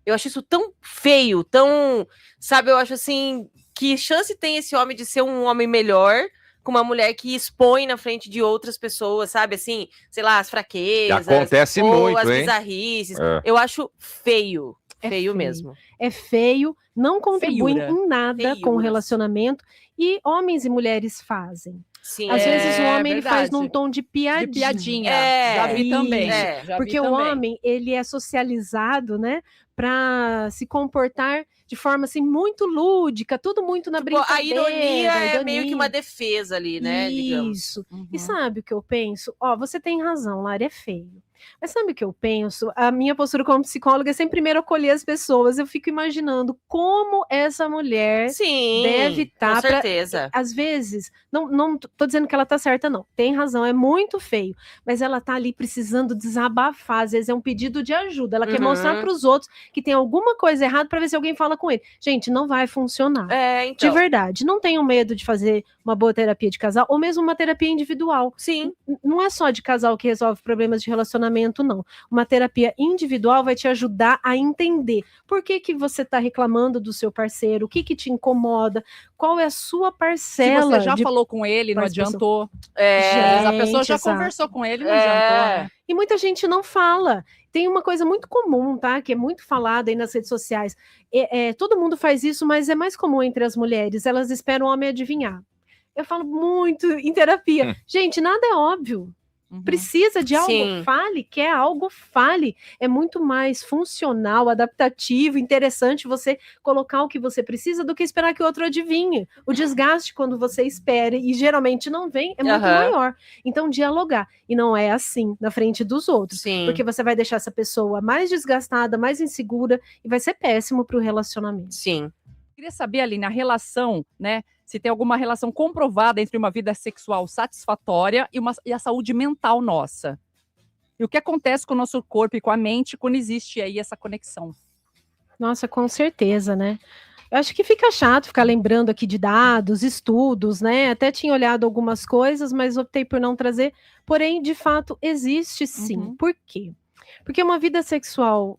D: Eu acho isso tão feio, tão, sabe, eu acho assim, que chance tem esse homem de ser um homem melhor com uma mulher que expõe na frente de outras pessoas, sabe, assim, sei lá, as fraquezas.
C: Acontece
D: ou
C: muito,
D: as
C: hein?
D: bizarrices. Eu acho feio. Feio mesmo.
B: É feio, não contribui em nada com o
D: Feiuras.
B: Relacionamento, e homens e mulheres fazem.
D: Sim,
B: Às vezes o homem ele
A: verdade.
B: faz num tom de piadinha.
A: De piadinha.
D: É,
A: Já vi também.
B: isso.
A: Já
B: Porque
A: vi
B: o
A: também.
B: homem, ele é socializado, né, para se comportar de forma assim muito lúdica, tudo muito na brincadeira.
D: A ironia é meio que uma defesa ali, né, digamos.
B: Isso. E sabe o que eu penso? Você tem razão, Lari, é feio. Mas sabe o que eu penso? A minha postura como psicóloga é sempre primeiro acolher as pessoas. Eu fico imaginando como essa mulher deve estar.
D: Com certeza.
B: Às vezes, não tô dizendo que ela tá certa, não. Tem razão, é muito feio. Mas ela tá ali precisando desabafar. Às vezes é um pedido de ajuda. Ela quer mostrar para os outros que tem alguma coisa errada para ver se alguém fala com ele. Gente, não vai funcionar.
D: Então.
B: De verdade. Não tenham medo de fazer uma boa terapia de casal ou mesmo uma terapia individual.
D: Sim.
B: Não é só de casal que resolve problemas de relacionamento, não. Uma terapia individual vai te ajudar a entender por que você está reclamando do seu parceiro, o que te incomoda, qual é a sua parcela.
A: Se você já falou com ele, não adiantou. A pessoa já conversou com ele, não adiantou, né?
B: E muita gente não fala. Tem uma coisa muito comum, tá? Que é muito falada aí nas redes sociais. Todo mundo faz isso, mas é mais comum entre as mulheres. Elas esperam o homem adivinhar. Eu falo muito em terapia. Gente, nada é óbvio. Precisa de algo, fale, quer algo, fale. É muito mais funcional, adaptativo, interessante você colocar o que você precisa do que esperar que o outro adivinhe. O desgaste quando você espera e geralmente não vem é muito maior. Então, dialogar. E não é assim na frente dos outros. Porque você vai deixar essa pessoa mais desgastada, mais insegura e vai ser péssimo para o relacionamento.
A: Queria saber, Aline, a relação, né? Se tem alguma relação comprovada entre uma vida sexual satisfatória e a saúde mental nossa. E o que acontece com o nosso corpo e com a mente quando existe aí essa conexão?
B: Nossa, com certeza, né? Eu acho que fica chato ficar lembrando aqui de dados, estudos, né? Até tinha olhado algumas coisas, mas optei por não trazer. Porém, de fato, existe sim. Por quê? Porque uma vida sexual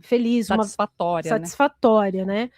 B: feliz, satisfatória, né?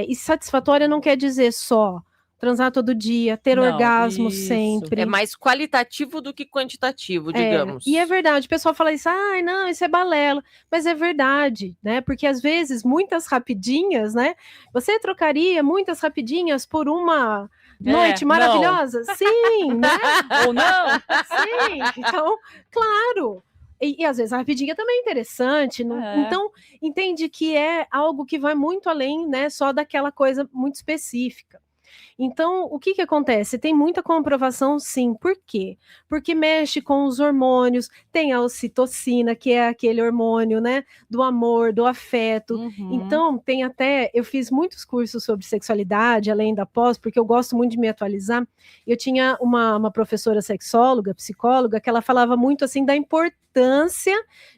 B: E satisfatória não quer dizer só transar todo dia, ter orgasmo sempre.
D: É mais qualitativo do que quantitativo, digamos.
B: E é verdade, o pessoal fala isso, não, isso é balela. Mas é verdade, né? Porque às vezes, muitas rapidinhas, né? Você trocaria muitas rapidinhas por uma noite maravilhosa? Não. Sim, né?
A: Ou não?
B: Sim, então, claro. E às vezes a rapidinha também é interessante. Então, entende que é algo que vai muito além, né? Só daquela coisa muito específica. Então, o que acontece? Tem muita comprovação, sim. Por quê? Porque mexe com os hormônios, tem a ocitocina, que é aquele hormônio, né, do amor, do afeto. Então, tem até, eu fiz muitos cursos sobre sexualidade, além da pós, porque eu gosto muito de me atualizar. Eu tinha uma professora sexóloga, psicóloga, que ela falava muito, assim, da importância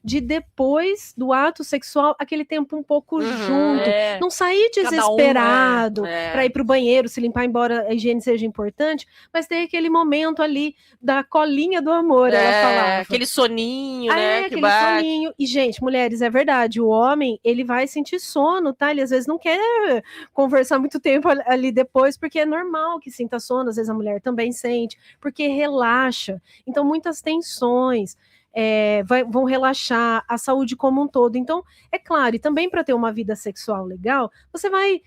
B: de depois do ato sexual, aquele tempo um pouco junto, não sair desesperado para ir para o banheiro, se limpar, embora a higiene seja importante, mas ter aquele momento ali da colinha do amor, ela falava.
D: Aquele soninho, né? Que
B: Aquele
D: bate.
B: soninho. E, gente, mulheres, é verdade, o homem, ele vai sentir sono, tá? Ele às vezes não quer conversar muito tempo ali depois, porque é normal que sinta sono, às vezes a mulher também sente, porque relaxa. Então, muitas tensões. Vão relaxar, a saúde como um todo. Então, é claro, e também para ter uma vida sexual legal, você vai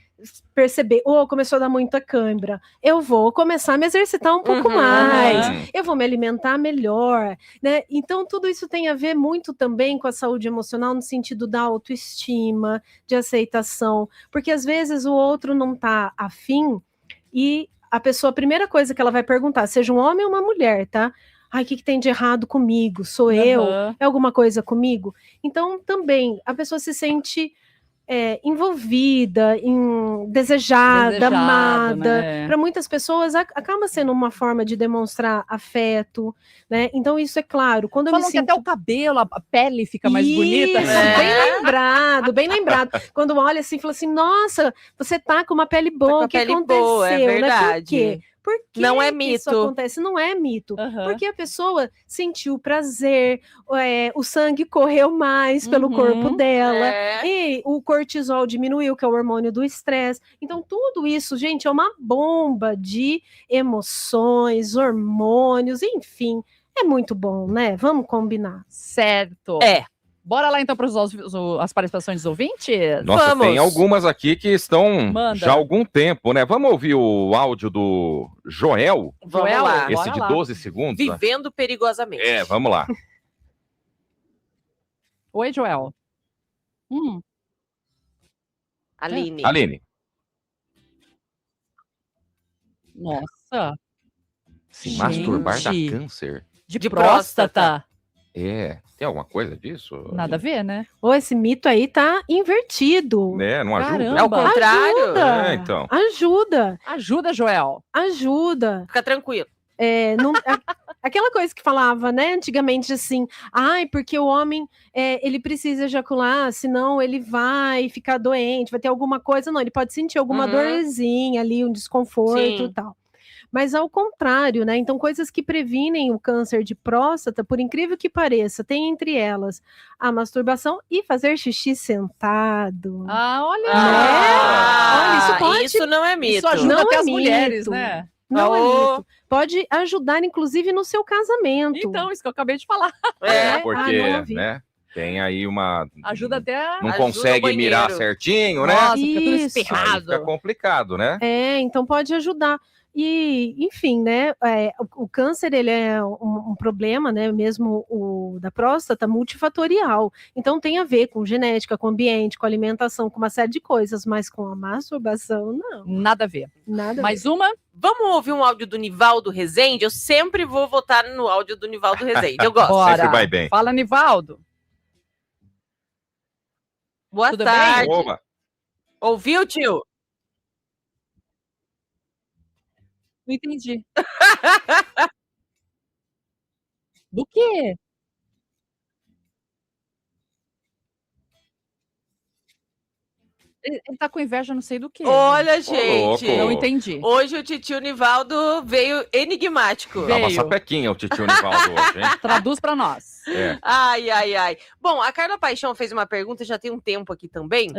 B: perceber, começou a dar muita cãibra, eu vou começar a me exercitar um pouco mais, eu vou me alimentar melhor, né? Então, tudo isso tem a ver muito também com a saúde emocional, no sentido da autoestima, de aceitação, porque às vezes o outro não tá afim, e a pessoa, a primeira coisa que ela vai perguntar, seja um homem ou uma mulher, tá? Ai, o que tem de errado comigo? Sou eu? É alguma coisa comigo? Então, também, a pessoa se sente envolvida, desejada, amada. Né? Para muitas pessoas, acaba sendo uma forma de demonstrar afeto, né? Então, isso é claro. Quando
A: Falam que até o cabelo, a pele fica mais bonita.
B: Né? Bem lembrado, bem lembrado. Quando olha assim, fala assim, nossa, você tá com uma pele boa, o que aconteceu?
D: Boa, é verdade.
B: Né? Por quê? Por que
D: não é mito.
B: Isso acontece? Não é mito. Porque a pessoa sentiu prazer, o sangue correu mais pelo corpo dela, e o cortisol diminuiu, que é o hormônio do estresse. Então, tudo isso, gente, é uma bomba de emoções, hormônios, enfim. É muito bom, né? Vamos combinar.
A: Certo. Bora lá então para as participações dos ouvintes?
C: Nossa, tem algumas aqui que estão já há algum tempo, né? Vamos ouvir o áudio do Joel?
D: Vamos lá.
C: Esse de 12 segundos.
D: Vivendo perigosamente.
C: Vamos lá.
A: Oi, Joel.
C: Aline.
A: Nossa.
C: Se masturbar dá câncer?
A: De próstata.
C: Tem alguma coisa disso?
A: Nada a ver, né?
B: Esse mito aí tá invertido.
C: Não ajuda.
A: Caramba.
D: É o contrário?
B: Ajuda.
C: Então.
B: Ajuda,
A: Joel.
B: Ajuda.
D: Fica tranquilo.
B: Aquela coisa que falava, né, antigamente assim, porque o homem, ele precisa ejacular, senão ele vai ficar doente, vai ter alguma coisa. Não, ele pode sentir alguma dorzinha ali, um desconforto e tal. Mas ao contrário, né? Então, coisas que previnem o câncer de próstata, por incrível que pareça, tem entre elas a masturbação e fazer xixi sentado.
A: Olha!
B: Olha,
D: isso não é mito.
A: Isso ajuda
B: não
A: até
B: é
A: as
B: mito.
A: mulheres, né?
B: Não é mito. Pode ajudar, inclusive, no seu casamento.
A: Então, isso que eu acabei de falar.
C: Porque, né? Tem aí uma...
A: Ajuda até a...
C: Não consegue mirar certinho, né?
A: Nossa, fica tudo espirrado.
C: Fica complicado, né?
B: Então pode ajudar. E, enfim, né, o câncer, ele é um problema, né, mesmo o da próstata, multifatorial. Então tem a ver com genética, com ambiente, com alimentação, com uma série de coisas, mas com a masturbação, não.
A: Nada a ver.
B: Nada
A: Mais uma?
D: Vamos ouvir um áudio do Nivaldo Rezende? Eu sempre vou votar no áudio do Nivaldo Rezende. Eu gosto.
C: Sempre vai bem.
A: Fala, Nivaldo.
D: Boa
A: Tudo
D: tarde.
C: Bem? Oba.
D: Ouviu, tio?
A: Não entendi. Do quê? Ele tá com inveja, não sei do quê.
D: Olha, gente.
A: Não entendi.
D: Hoje o titio Nivaldo veio enigmático.
C: Tava sapequinha o titio Nivaldo hoje, hein?
A: Traduz pra nós.
D: Ai. Bom, a Carla Paixão fez uma pergunta, já tem um tempo aqui também.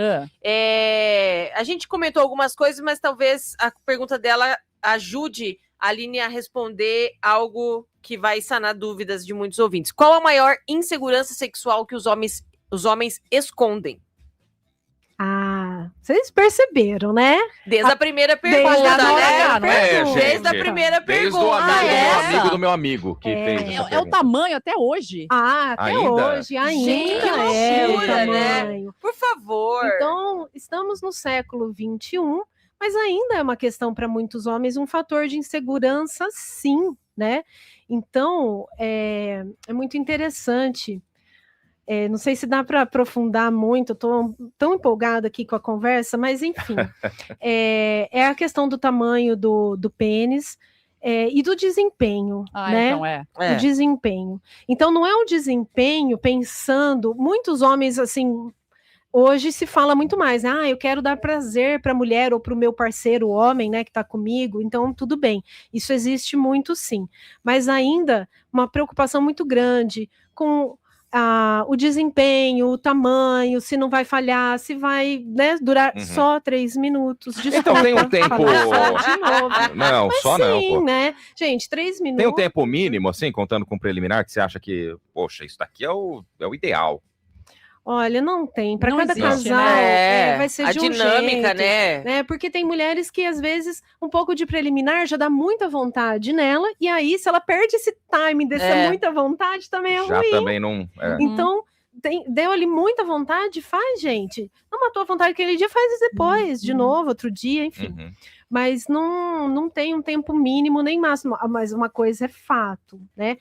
D: A gente comentou algumas coisas, mas talvez a pergunta dela ajude a Aline a responder algo que vai sanar dúvidas de muitos ouvintes. Qual a maior insegurança sexual que os homens escondem?
B: Vocês perceberam, né?
D: Desde a primeira pergunta,
C: né?
D: Desde a primeira
C: pergunta.
D: Desde
C: o amigo do meu amigo que fez essa pergunta.
A: É o tamanho até hoje.
B: Até hoje,
D: Gente,
B: é o
D: loucura,
B: tamanho.
D: Por favor.
B: Então, estamos no século XXI, mas ainda é uma questão para muitos homens, um fator de insegurança, sim, né? Então, é muito interessante. Não sei se dá para aprofundar muito, eu estou tão empolgada aqui com a conversa, mas enfim, é a questão do tamanho do pênis e do desempenho, né?
A: Então
B: O desempenho. Então, não é um desempenho pensando, muitos homens, assim, hoje se fala muito mais, eu quero dar prazer para a mulher ou para o meu parceiro homem, né, que está comigo, então tudo bem, isso existe muito sim, mas ainda uma preocupação muito grande com o desempenho, o tamanho, se não vai falhar, se vai, né, durar só 3 minutos.
C: Então tem um tempo...
B: De novo.
C: Não,
B: mas
C: só
B: sim,
C: não, pô.
B: né? Gente, 3 minutos...
C: Tem um tempo mínimo, assim, contando com preliminar, que você acha que, poxa, isso daqui é o ideal?
B: Olha, não tem. Para cada
A: existe,
B: casal,
D: né?
B: vai ser
D: A
B: de um
D: dinâmica,
B: jeito,
D: né?
B: Porque tem mulheres que, às vezes, um pouco de preliminar já dá muita vontade nela, e aí, se ela perde esse time dessa muita vontade, também é
C: Já
B: ruim.
C: também não...
B: Então, deu ali muita vontade, faz, gente. Não matou a vontade aquele dia, faz depois, de novo, outro dia, enfim. Mas não tem um tempo mínimo nem máximo. Mas uma coisa é fato, né?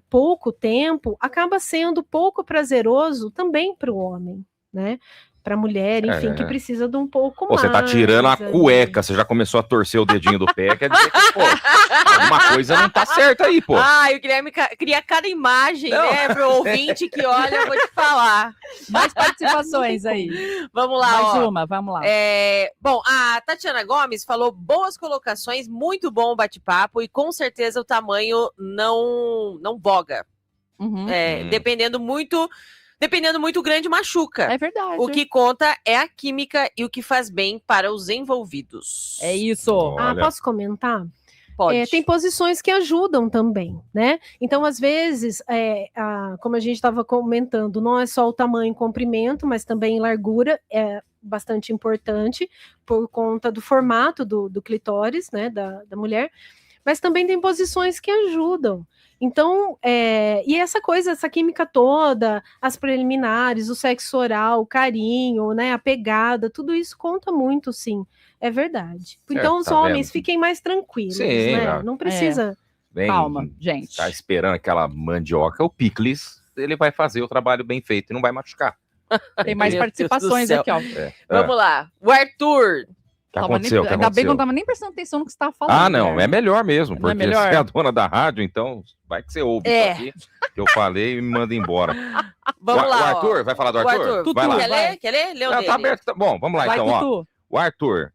B: Pouco tempo acaba sendo pouco prazeroso também para o homem, né? Para a mulher, enfim, que precisa de um pouco mais.
C: Você tá tirando a cueca, você já começou a torcer o dedinho do pé, quer dizer que, pô, alguma coisa não tá certa aí, pô.
D: Eu queria cada imagem, né, pro ouvinte que olha, eu vou te falar.
A: Mais participações aí.
D: Vamos lá,
A: vamos lá.
D: Bom, a Tatiana Gomes falou boas colocações, muito bom o bate-papo e com certeza o tamanho não boga. Dependendo muito grande, machuca.
A: É verdade.
D: O que conta é a química e o que faz bem para os envolvidos.
A: É isso.
B: Posso comentar?
D: Pode.
B: Tem posições que ajudam também, né? Então, às vezes, como a gente estava comentando, não é só o tamanho e comprimento, mas também largura é bastante importante por conta do formato do clitóris, né, da mulher. Mas também tem posições que ajudam. Então, e essa química toda, as preliminares, o sexo oral, o carinho, né, a pegada, tudo isso conta muito, sim. É verdade. Então, os homens fiquem mais tranquilos,
C: sim,
B: né? Não precisa...
A: Calma, gente.
C: Tá esperando aquela mandioca, o picles, ele vai fazer o trabalho bem feito e não vai machucar.
A: Tem mais participações aqui, ó.
D: Vamos lá. O Arthur...
C: O que aconteceu?
A: Ainda bem que eu não estava nem prestando atenção no que você estava falando.
C: Não, é melhor mesmo, porque
A: melhor?
C: você é a dona da rádio, então vai que você ouve isso aqui, que eu falei e me manda embora.
D: Vamos lá,
C: o Arthur, vai falar do Arthur?
D: Vai
C: lá.
D: Quer ler? Leu dele.
C: Tá aberto, tá bom, vamos lá
A: vai,
C: então,
A: Tutu.
C: O Arthur,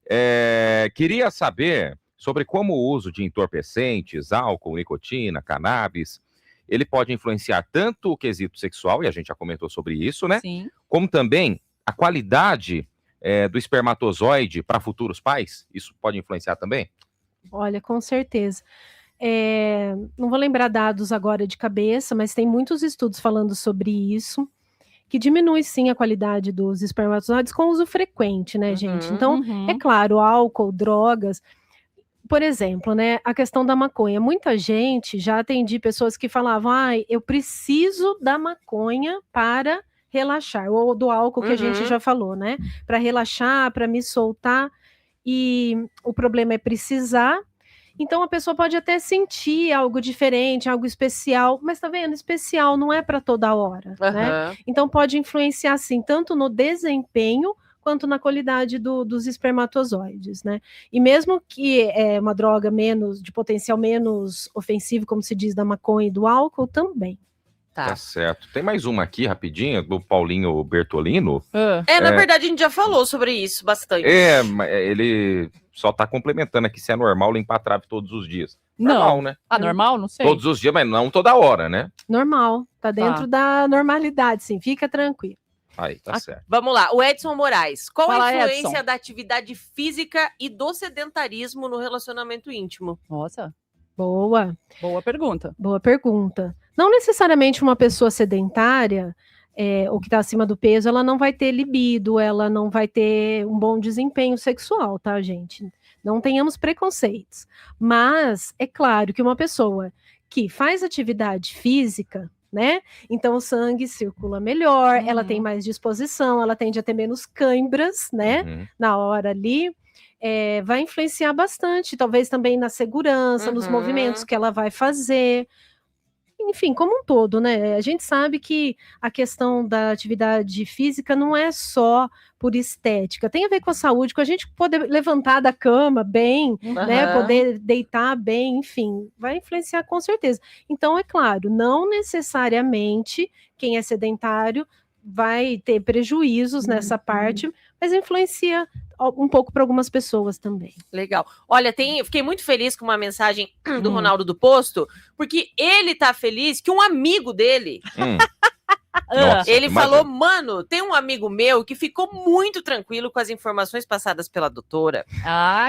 C: queria saber sobre como o uso de entorpecentes, álcool, nicotina, cannabis, ele pode influenciar tanto o quesito sexual, e a gente já comentou sobre isso, né?
A: Sim.
C: Como também a qualidade do espermatozoide para futuros pais? Isso pode influenciar também?
B: Olha, com certeza. Não vou lembrar dados agora de cabeça, mas tem muitos estudos falando sobre isso, que diminui sim a qualidade dos espermatozoides com uso frequente, né, gente? Então, é claro, álcool, drogas, por exemplo, né, a questão da maconha. Muita gente, já atendi pessoas que falavam, eu preciso da maconha para relaxar, ou do álcool que a gente já falou, né? Para relaxar, para me soltar, e o problema é precisar. Então a pessoa pode até sentir algo diferente, algo especial, mas tá vendo? Especial não é para toda hora, né? Então pode influenciar, sim, tanto no desempenho quanto na qualidade dos espermatozoides, né? E mesmo que é uma droga de potencial menos ofensivo, como se diz da maconha e do álcool, também.
C: Tá certo. Tem mais uma aqui, rapidinho, do Paulinho Bertolino.
D: Na verdade, a gente já falou sobre isso bastante.
C: Ele só tá complementando aqui se é normal limpar a trave todos os dias. Normal, né?
A: Normal? Não sei.
C: Todos os dias, mas não toda hora, né?
B: Normal. Tá dentro da normalidade, sim. Fica tranquilo.
C: Aí, tá certo.
D: Vamos lá. O Edson Moraes. Qual
A: Fala,
D: a influência
A: Edson.
D: da atividade física e do sedentarismo no relacionamento íntimo?
A: Nossa,
B: Boa
A: pergunta.
B: Boa pergunta. Não necessariamente uma pessoa sedentária, ou que está acima do peso, ela não vai ter libido, ela não vai ter um bom desempenho sexual, tá, gente? Não tenhamos preconceitos. Mas é claro que uma pessoa que faz atividade física, né? Então o sangue circula melhor, ela tem mais disposição, ela tende a ter menos cãibras, né? Na hora ali. vai influenciar bastante, talvez também na segurança, nos movimentos que ela vai fazer. Enfim, como um todo, né? A gente sabe que a questão da atividade física não é só por estética, tem a ver com a saúde, com a gente poder levantar da cama bem, né? Poder deitar bem, enfim, vai influenciar com certeza. Então, é claro, não necessariamente quem é sedentário vai ter prejuízos nessa parte, mas influencia um pouco para algumas pessoas também.
D: Legal. Olha, fiquei muito feliz com uma mensagem do Ronaldo do Posto, porque ele tá feliz que um amigo dele
C: Nossa,
D: ele
C: imagina.
D: falou, mano, tem um amigo meu que ficou muito tranquilo com as informações passadas pela doutora.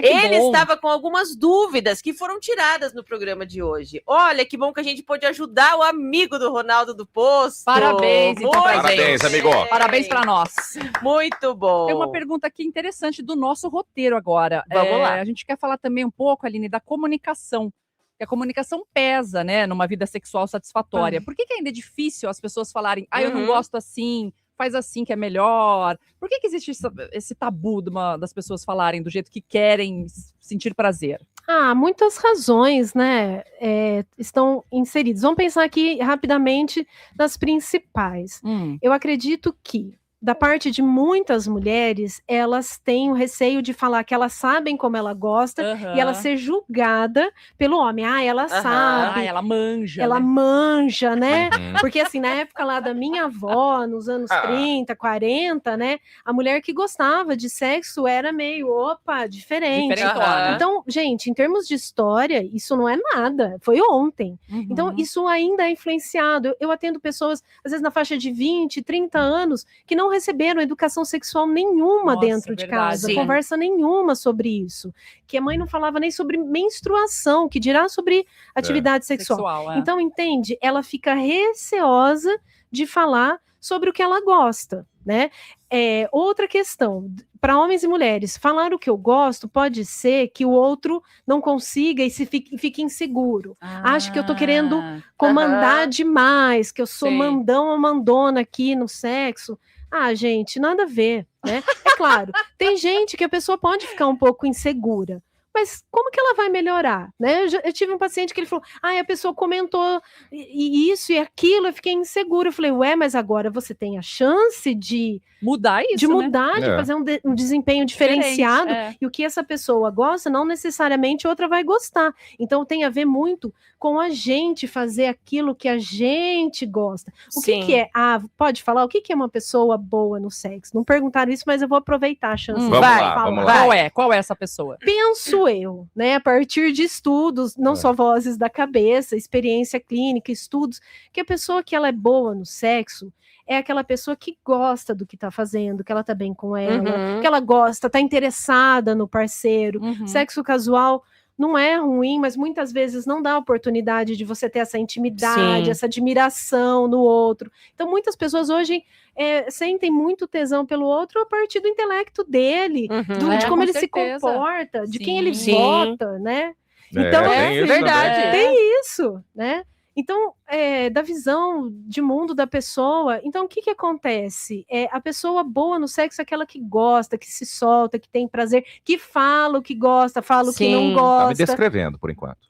A: Que
D: Ele
A: bom.
D: estava com algumas dúvidas que foram tiradas no programa de hoje. Olha, que bom que a gente pôde ajudar o amigo do Ronaldo do Posto.
A: Parabéns, então, pra
C: Parabéns,
A: gente.
C: amigo.
A: Parabéns para nós.
D: Muito bom.
A: Tem uma pergunta aqui interessante do nosso roteiro agora.
D: Vamos lá.
A: A gente quer falar também um pouco, Aline, da comunicação. Que a comunicação pesa, né, numa vida sexual satisfatória. Por que ainda é difícil as pessoas falarem, eu não gosto assim, faz assim que é melhor? Por que existe esse tabu das pessoas falarem do jeito que querem sentir prazer?
B: Muitas razões, né, estão inseridas. Vamos pensar aqui rapidamente nas principais. Eu acredito que, da parte de muitas mulheres, elas têm o receio de falar que elas sabem como ela gosta e ela ser julgada pelo homem. Ela sabe.
A: Ela manja.
B: Ela
A: né?
B: manja, né? Porque assim, na época lá da minha avó, nos anos 30, 40, né? A mulher que gostava de sexo era meio, diferente.
A: Diferentona.
B: Então, gente, em termos de história, isso não é nada. Foi ontem. Então, isso ainda é influenciado. Eu atendo pessoas, às vezes na faixa de 20, 30 anos, que não receberam educação sexual nenhuma dentro de casa,
D: Sim.
B: conversa nenhuma sobre isso, que a mãe não falava nem sobre menstruação, que dirá sobre atividade sexual. Então, entende? Ela fica receosa de falar sobre o que ela gosta, né? Outra questão, para homens e mulheres, falar o que eu gosto pode ser que o outro não consiga e fique inseguro. Acho que eu tô querendo comandar demais, que eu sou mandão ou mandona aqui no sexo. Gente, nada a ver, né? É claro, tem gente que a pessoa pode ficar um pouco insegura, mas como que ela vai melhorar, né? Eu tive um paciente que ele falou, a pessoa comentou isso e aquilo, eu fiquei insegura. Eu falei, mas agora você tem a chance de
A: mudar isso,
B: de mudar,
A: né?
B: de fazer um desempenho diferenciado, e o que essa pessoa gosta, não necessariamente outra vai gostar. Então tem a ver muito com a gente fazer aquilo que a gente gosta. O que é? Pode falar? O que é uma pessoa boa no sexo? Não perguntaram isso, mas eu vou aproveitar a chance.
C: Vamos lá.
A: Qual é essa pessoa?
B: Penso eu, né, a partir de estudos, não só vozes da cabeça, experiência clínica, estudos, que a pessoa que ela é boa no sexo é aquela pessoa que gosta do que tá fazendo, que ela tá bem com ela, que ela gosta, tá interessada no parceiro. Sexo casual não é ruim, mas muitas vezes não dá oportunidade de você ter essa intimidade, essa admiração no outro. Então, muitas pessoas hoje sentem muito tesão pelo outro a partir do intelecto dele, de como ele se comporta, de quem ele vota, né? Então,
D: verdade.
B: Tem isso, né? Então, da visão de mundo da pessoa, então o que acontece? A pessoa boa no sexo é aquela que gosta, que se solta, que tem prazer, que fala o que gosta, fala o que não gosta.
C: Tá me descrevendo, por enquanto.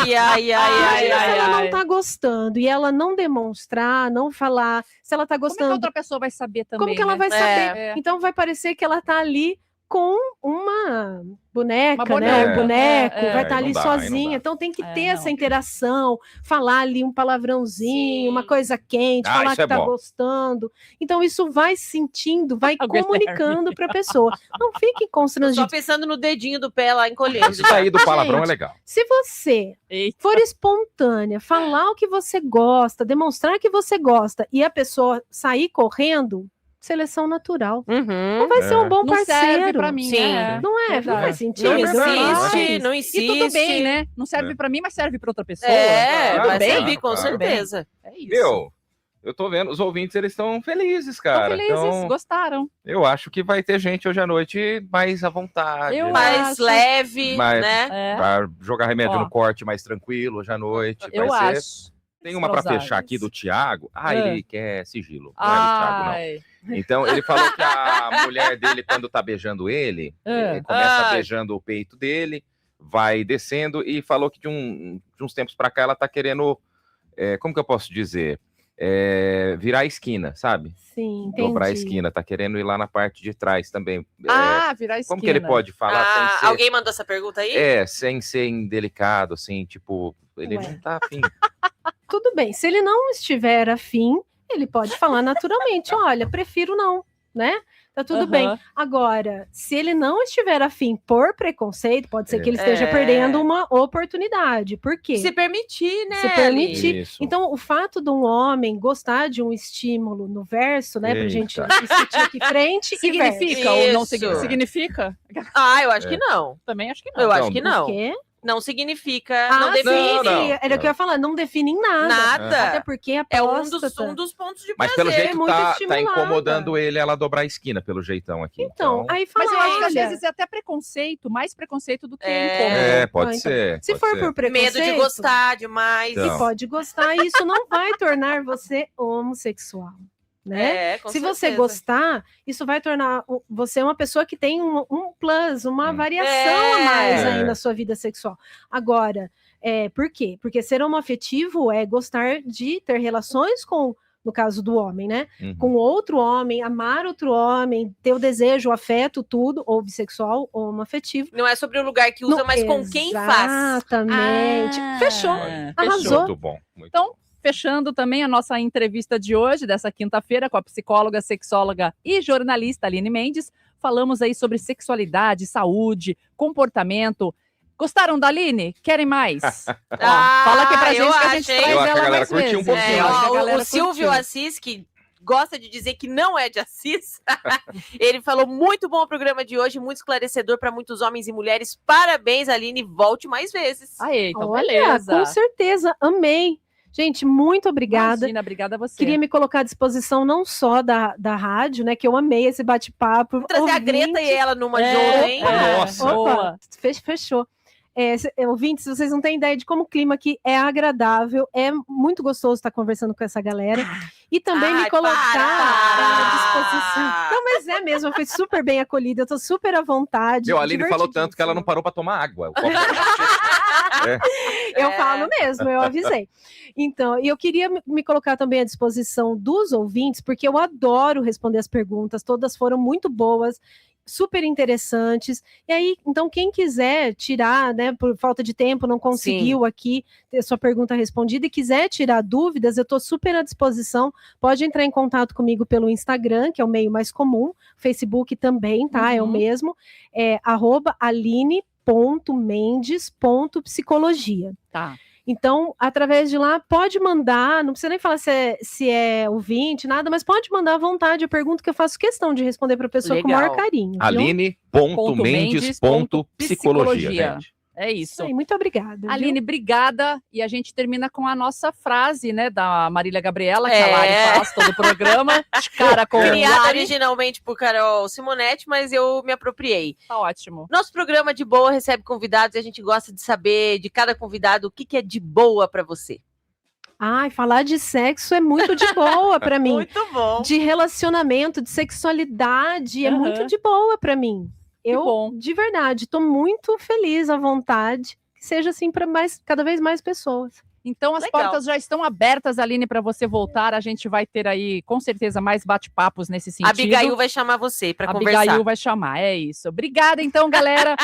B: Se ela não tá gostando e ela não demonstrar, não falar, se ela tá gostando...
A: Como que a outra pessoa vai saber também?
B: Como que ela vai saber? Então vai parecer que ela tá ali com uma boneca, né? Um boneco, vai estar ali sozinha. Então tem que ter essa interação, falar ali um palavrãozinho, uma coisa quente, falar que tá gostando. Então isso vai sentindo, vai comunicando para a pessoa. Não fique constrangido.
D: Só pensando no dedinho do pé lá encolhendo.
C: Isso aí do palavrão é legal.
B: Se você for espontânea, falar o que você gosta, demonstrar que você gosta e a pessoa sair correndo, seleção natural. Não vai ser um bom parceiro.
A: Não serve pra mim,
B: Não faz sentido.
D: Não insiste.
A: E tudo bem, né? Não serve pra mim, mas serve pra outra pessoa.
D: Vai servir, com certeza.
A: É isso.
C: Eu tô vendo, os ouvintes, eles estão felizes, cara.
A: Estão felizes, então, gostaram.
C: Eu acho que vai ter gente hoje à noite mais à vontade.
D: Mais leve, né?
C: Pra jogar remédio no corte mais tranquilo hoje à noite.
A: Eu acho.
C: Tem uma pra fechar aqui do Thiago. Ele quer sigilo. Não é do Thiago, não. Então, ele falou que a mulher dele, quando tá beijando ele, começa beijando o peito dele, vai descendo, e falou que de uns tempos pra cá ela tá querendo, como que eu posso dizer? Virar a esquina, sabe?
B: Sim, entendi.
C: Dobrar a esquina, tá querendo ir lá na parte de trás também.
A: Virar a esquina.
C: Como que ele pode falar sem ser...
D: Alguém mandou essa pergunta aí?
C: Sem ser indelicado, assim, tipo, ele não tá afim.
B: Tudo bem, se ele não estiver afim, ele pode falar naturalmente, olha, prefiro não, né? Tá tudo bem. Agora, se ele não estiver afim por preconceito, pode ser que ele esteja perdendo uma oportunidade. Por quê?
D: Se permitir, né?
B: Se permitir.
C: Isso.
B: Então, o fato de um homem gostar de um estímulo no verso, né, pra gente discutir aqui frente e verso.
A: Significa ou não
D: Isso.
A: significa?
D: Eu acho que não.
A: Também acho que não.
D: Eu acho que não.
B: Por quê?
D: Não significa, não
B: sim,
D: define.
B: sim. Era o que eu ia falar, não define em nada.
D: Nada.
B: Até porque a
D: É
B: próstata...
D: um dos pontos de
C: Mas
D: prazer.
C: pelo jeito
B: muito
C: tá
B: estimulada.
C: incomodando ele ela dobrar a esquina, pelo jeitão aqui.
B: Então, aí fala,
A: Mas eu acho que às
B: olha,
A: vezes é até preconceito, mais preconceito do que incômodo.
C: Pode
B: então,
C: ser.
B: se
C: pode
B: for
C: ser.
B: por preconceito...
D: Medo de gostar demais.
C: Então.
B: Você pode gostar, e isso não vai tornar você homossexual, né?
D: Com
B: Se você
D: certeza.
B: gostar, isso vai tornar você uma pessoa que tem um plus, uma variação a mais aí na sua vida sexual. Agora, por quê? Porque ser homoafetivo é gostar de ter relações com, no caso do homem, né? Com outro homem, amar outro homem, ter o desejo, o afeto, tudo, ou bissexual, ou homoafetivo.
D: Não é sobre o lugar que usa, mas com quem faz.
B: Exatamente. Fechou. Arrasou.
C: Muito bom. Muito
A: Então,
C: bom.
A: fechando também a nossa entrevista de hoje, dessa quinta-feira, com a psicóloga, sexóloga e jornalista Aline Mendes. Falamos aí sobre sexualidade, saúde, comportamento. Gostaram da Aline? Querem mais? Fala aqui pra gente que a gente traz
C: Eu acho que a
A: ela
C: galera
A: mais
C: curtiu um
A: vezes.
C: pouquinho.
A: Eu acho que a galera
D: O Silvio
A: curtiu.
D: Assis, que gosta de dizer que não é de Assis, ele falou muito bom o programa de hoje, muito esclarecedor para muitos homens e mulheres. Parabéns, Aline, volte mais vezes.
A: Aê, então
B: Olha,
A: beleza.
B: com certeza, amei. Gente, muito obrigada.
A: Imagina, obrigada a você.
B: Queria me colocar à disposição não só da rádio, né? Que eu amei esse bate-papo.
D: Vamos trazer a Greta e ela numa junto, hein?
C: Nossa.
A: Boa.
B: Fechou. Ouvintes, vocês não têm ideia de como o clima aqui é agradável, é muito gostoso estar conversando com essa galera. E também me colocar à disposição. Não, mas é mesmo, eu fui super bem acolhida, eu tô super à vontade.
C: A Aline falou tanto que ela não parou para tomar água.
B: Eu falo mesmo, eu avisei. Então, e eu queria me colocar também à disposição dos ouvintes, porque eu adoro responder as perguntas, todas foram muito boas, super interessantes. E aí, então, quem quiser tirar, né, por falta de tempo, não conseguiu aqui ter sua pergunta respondida e quiser tirar dúvidas, eu estou super à disposição. Pode entrar em contato comigo pelo Instagram, que é o meio mais comum, Facebook também, tá? É o mesmo, @aline.mendes.psicologia.
A: Tá.
B: Então, através de lá, pode mandar, não precisa nem falar se é ouvinte, nada, mas pode mandar à vontade a pergunta que eu faço questão de responder para a pessoa com o maior carinho. Viu?
C: Aline.mendes.psicologia, gente.
A: É isso.
B: Isso aí, muito obrigada.
A: Aline,
B: viu?
A: obrigada. E a gente termina com a nossa frase, né, da Marília Gabriela, que a Lari faz todo o programa. De cara com
D: Criada
A: Lari.
D: originalmente por Carol Simonetti, mas eu me apropriei.
A: Tá ótimo.
D: Nosso programa de boa recebe convidados e a gente gosta de saber de cada convidado o que é de boa para você.
B: Ai, falar de sexo é muito de boa para mim.
D: Muito bom.
B: De relacionamento, de sexualidade, é muito de boa para mim. Eu, de verdade, estou muito feliz à vontade que seja assim para cada vez mais pessoas.
A: Então as portas já estão abertas, Aline, para você voltar. A gente vai ter aí, com certeza, mais bate-papos nesse sentido.
D: A Abigail vai chamar você para conversar.
A: A Abigail vai chamar, é isso. Obrigada, então, galera.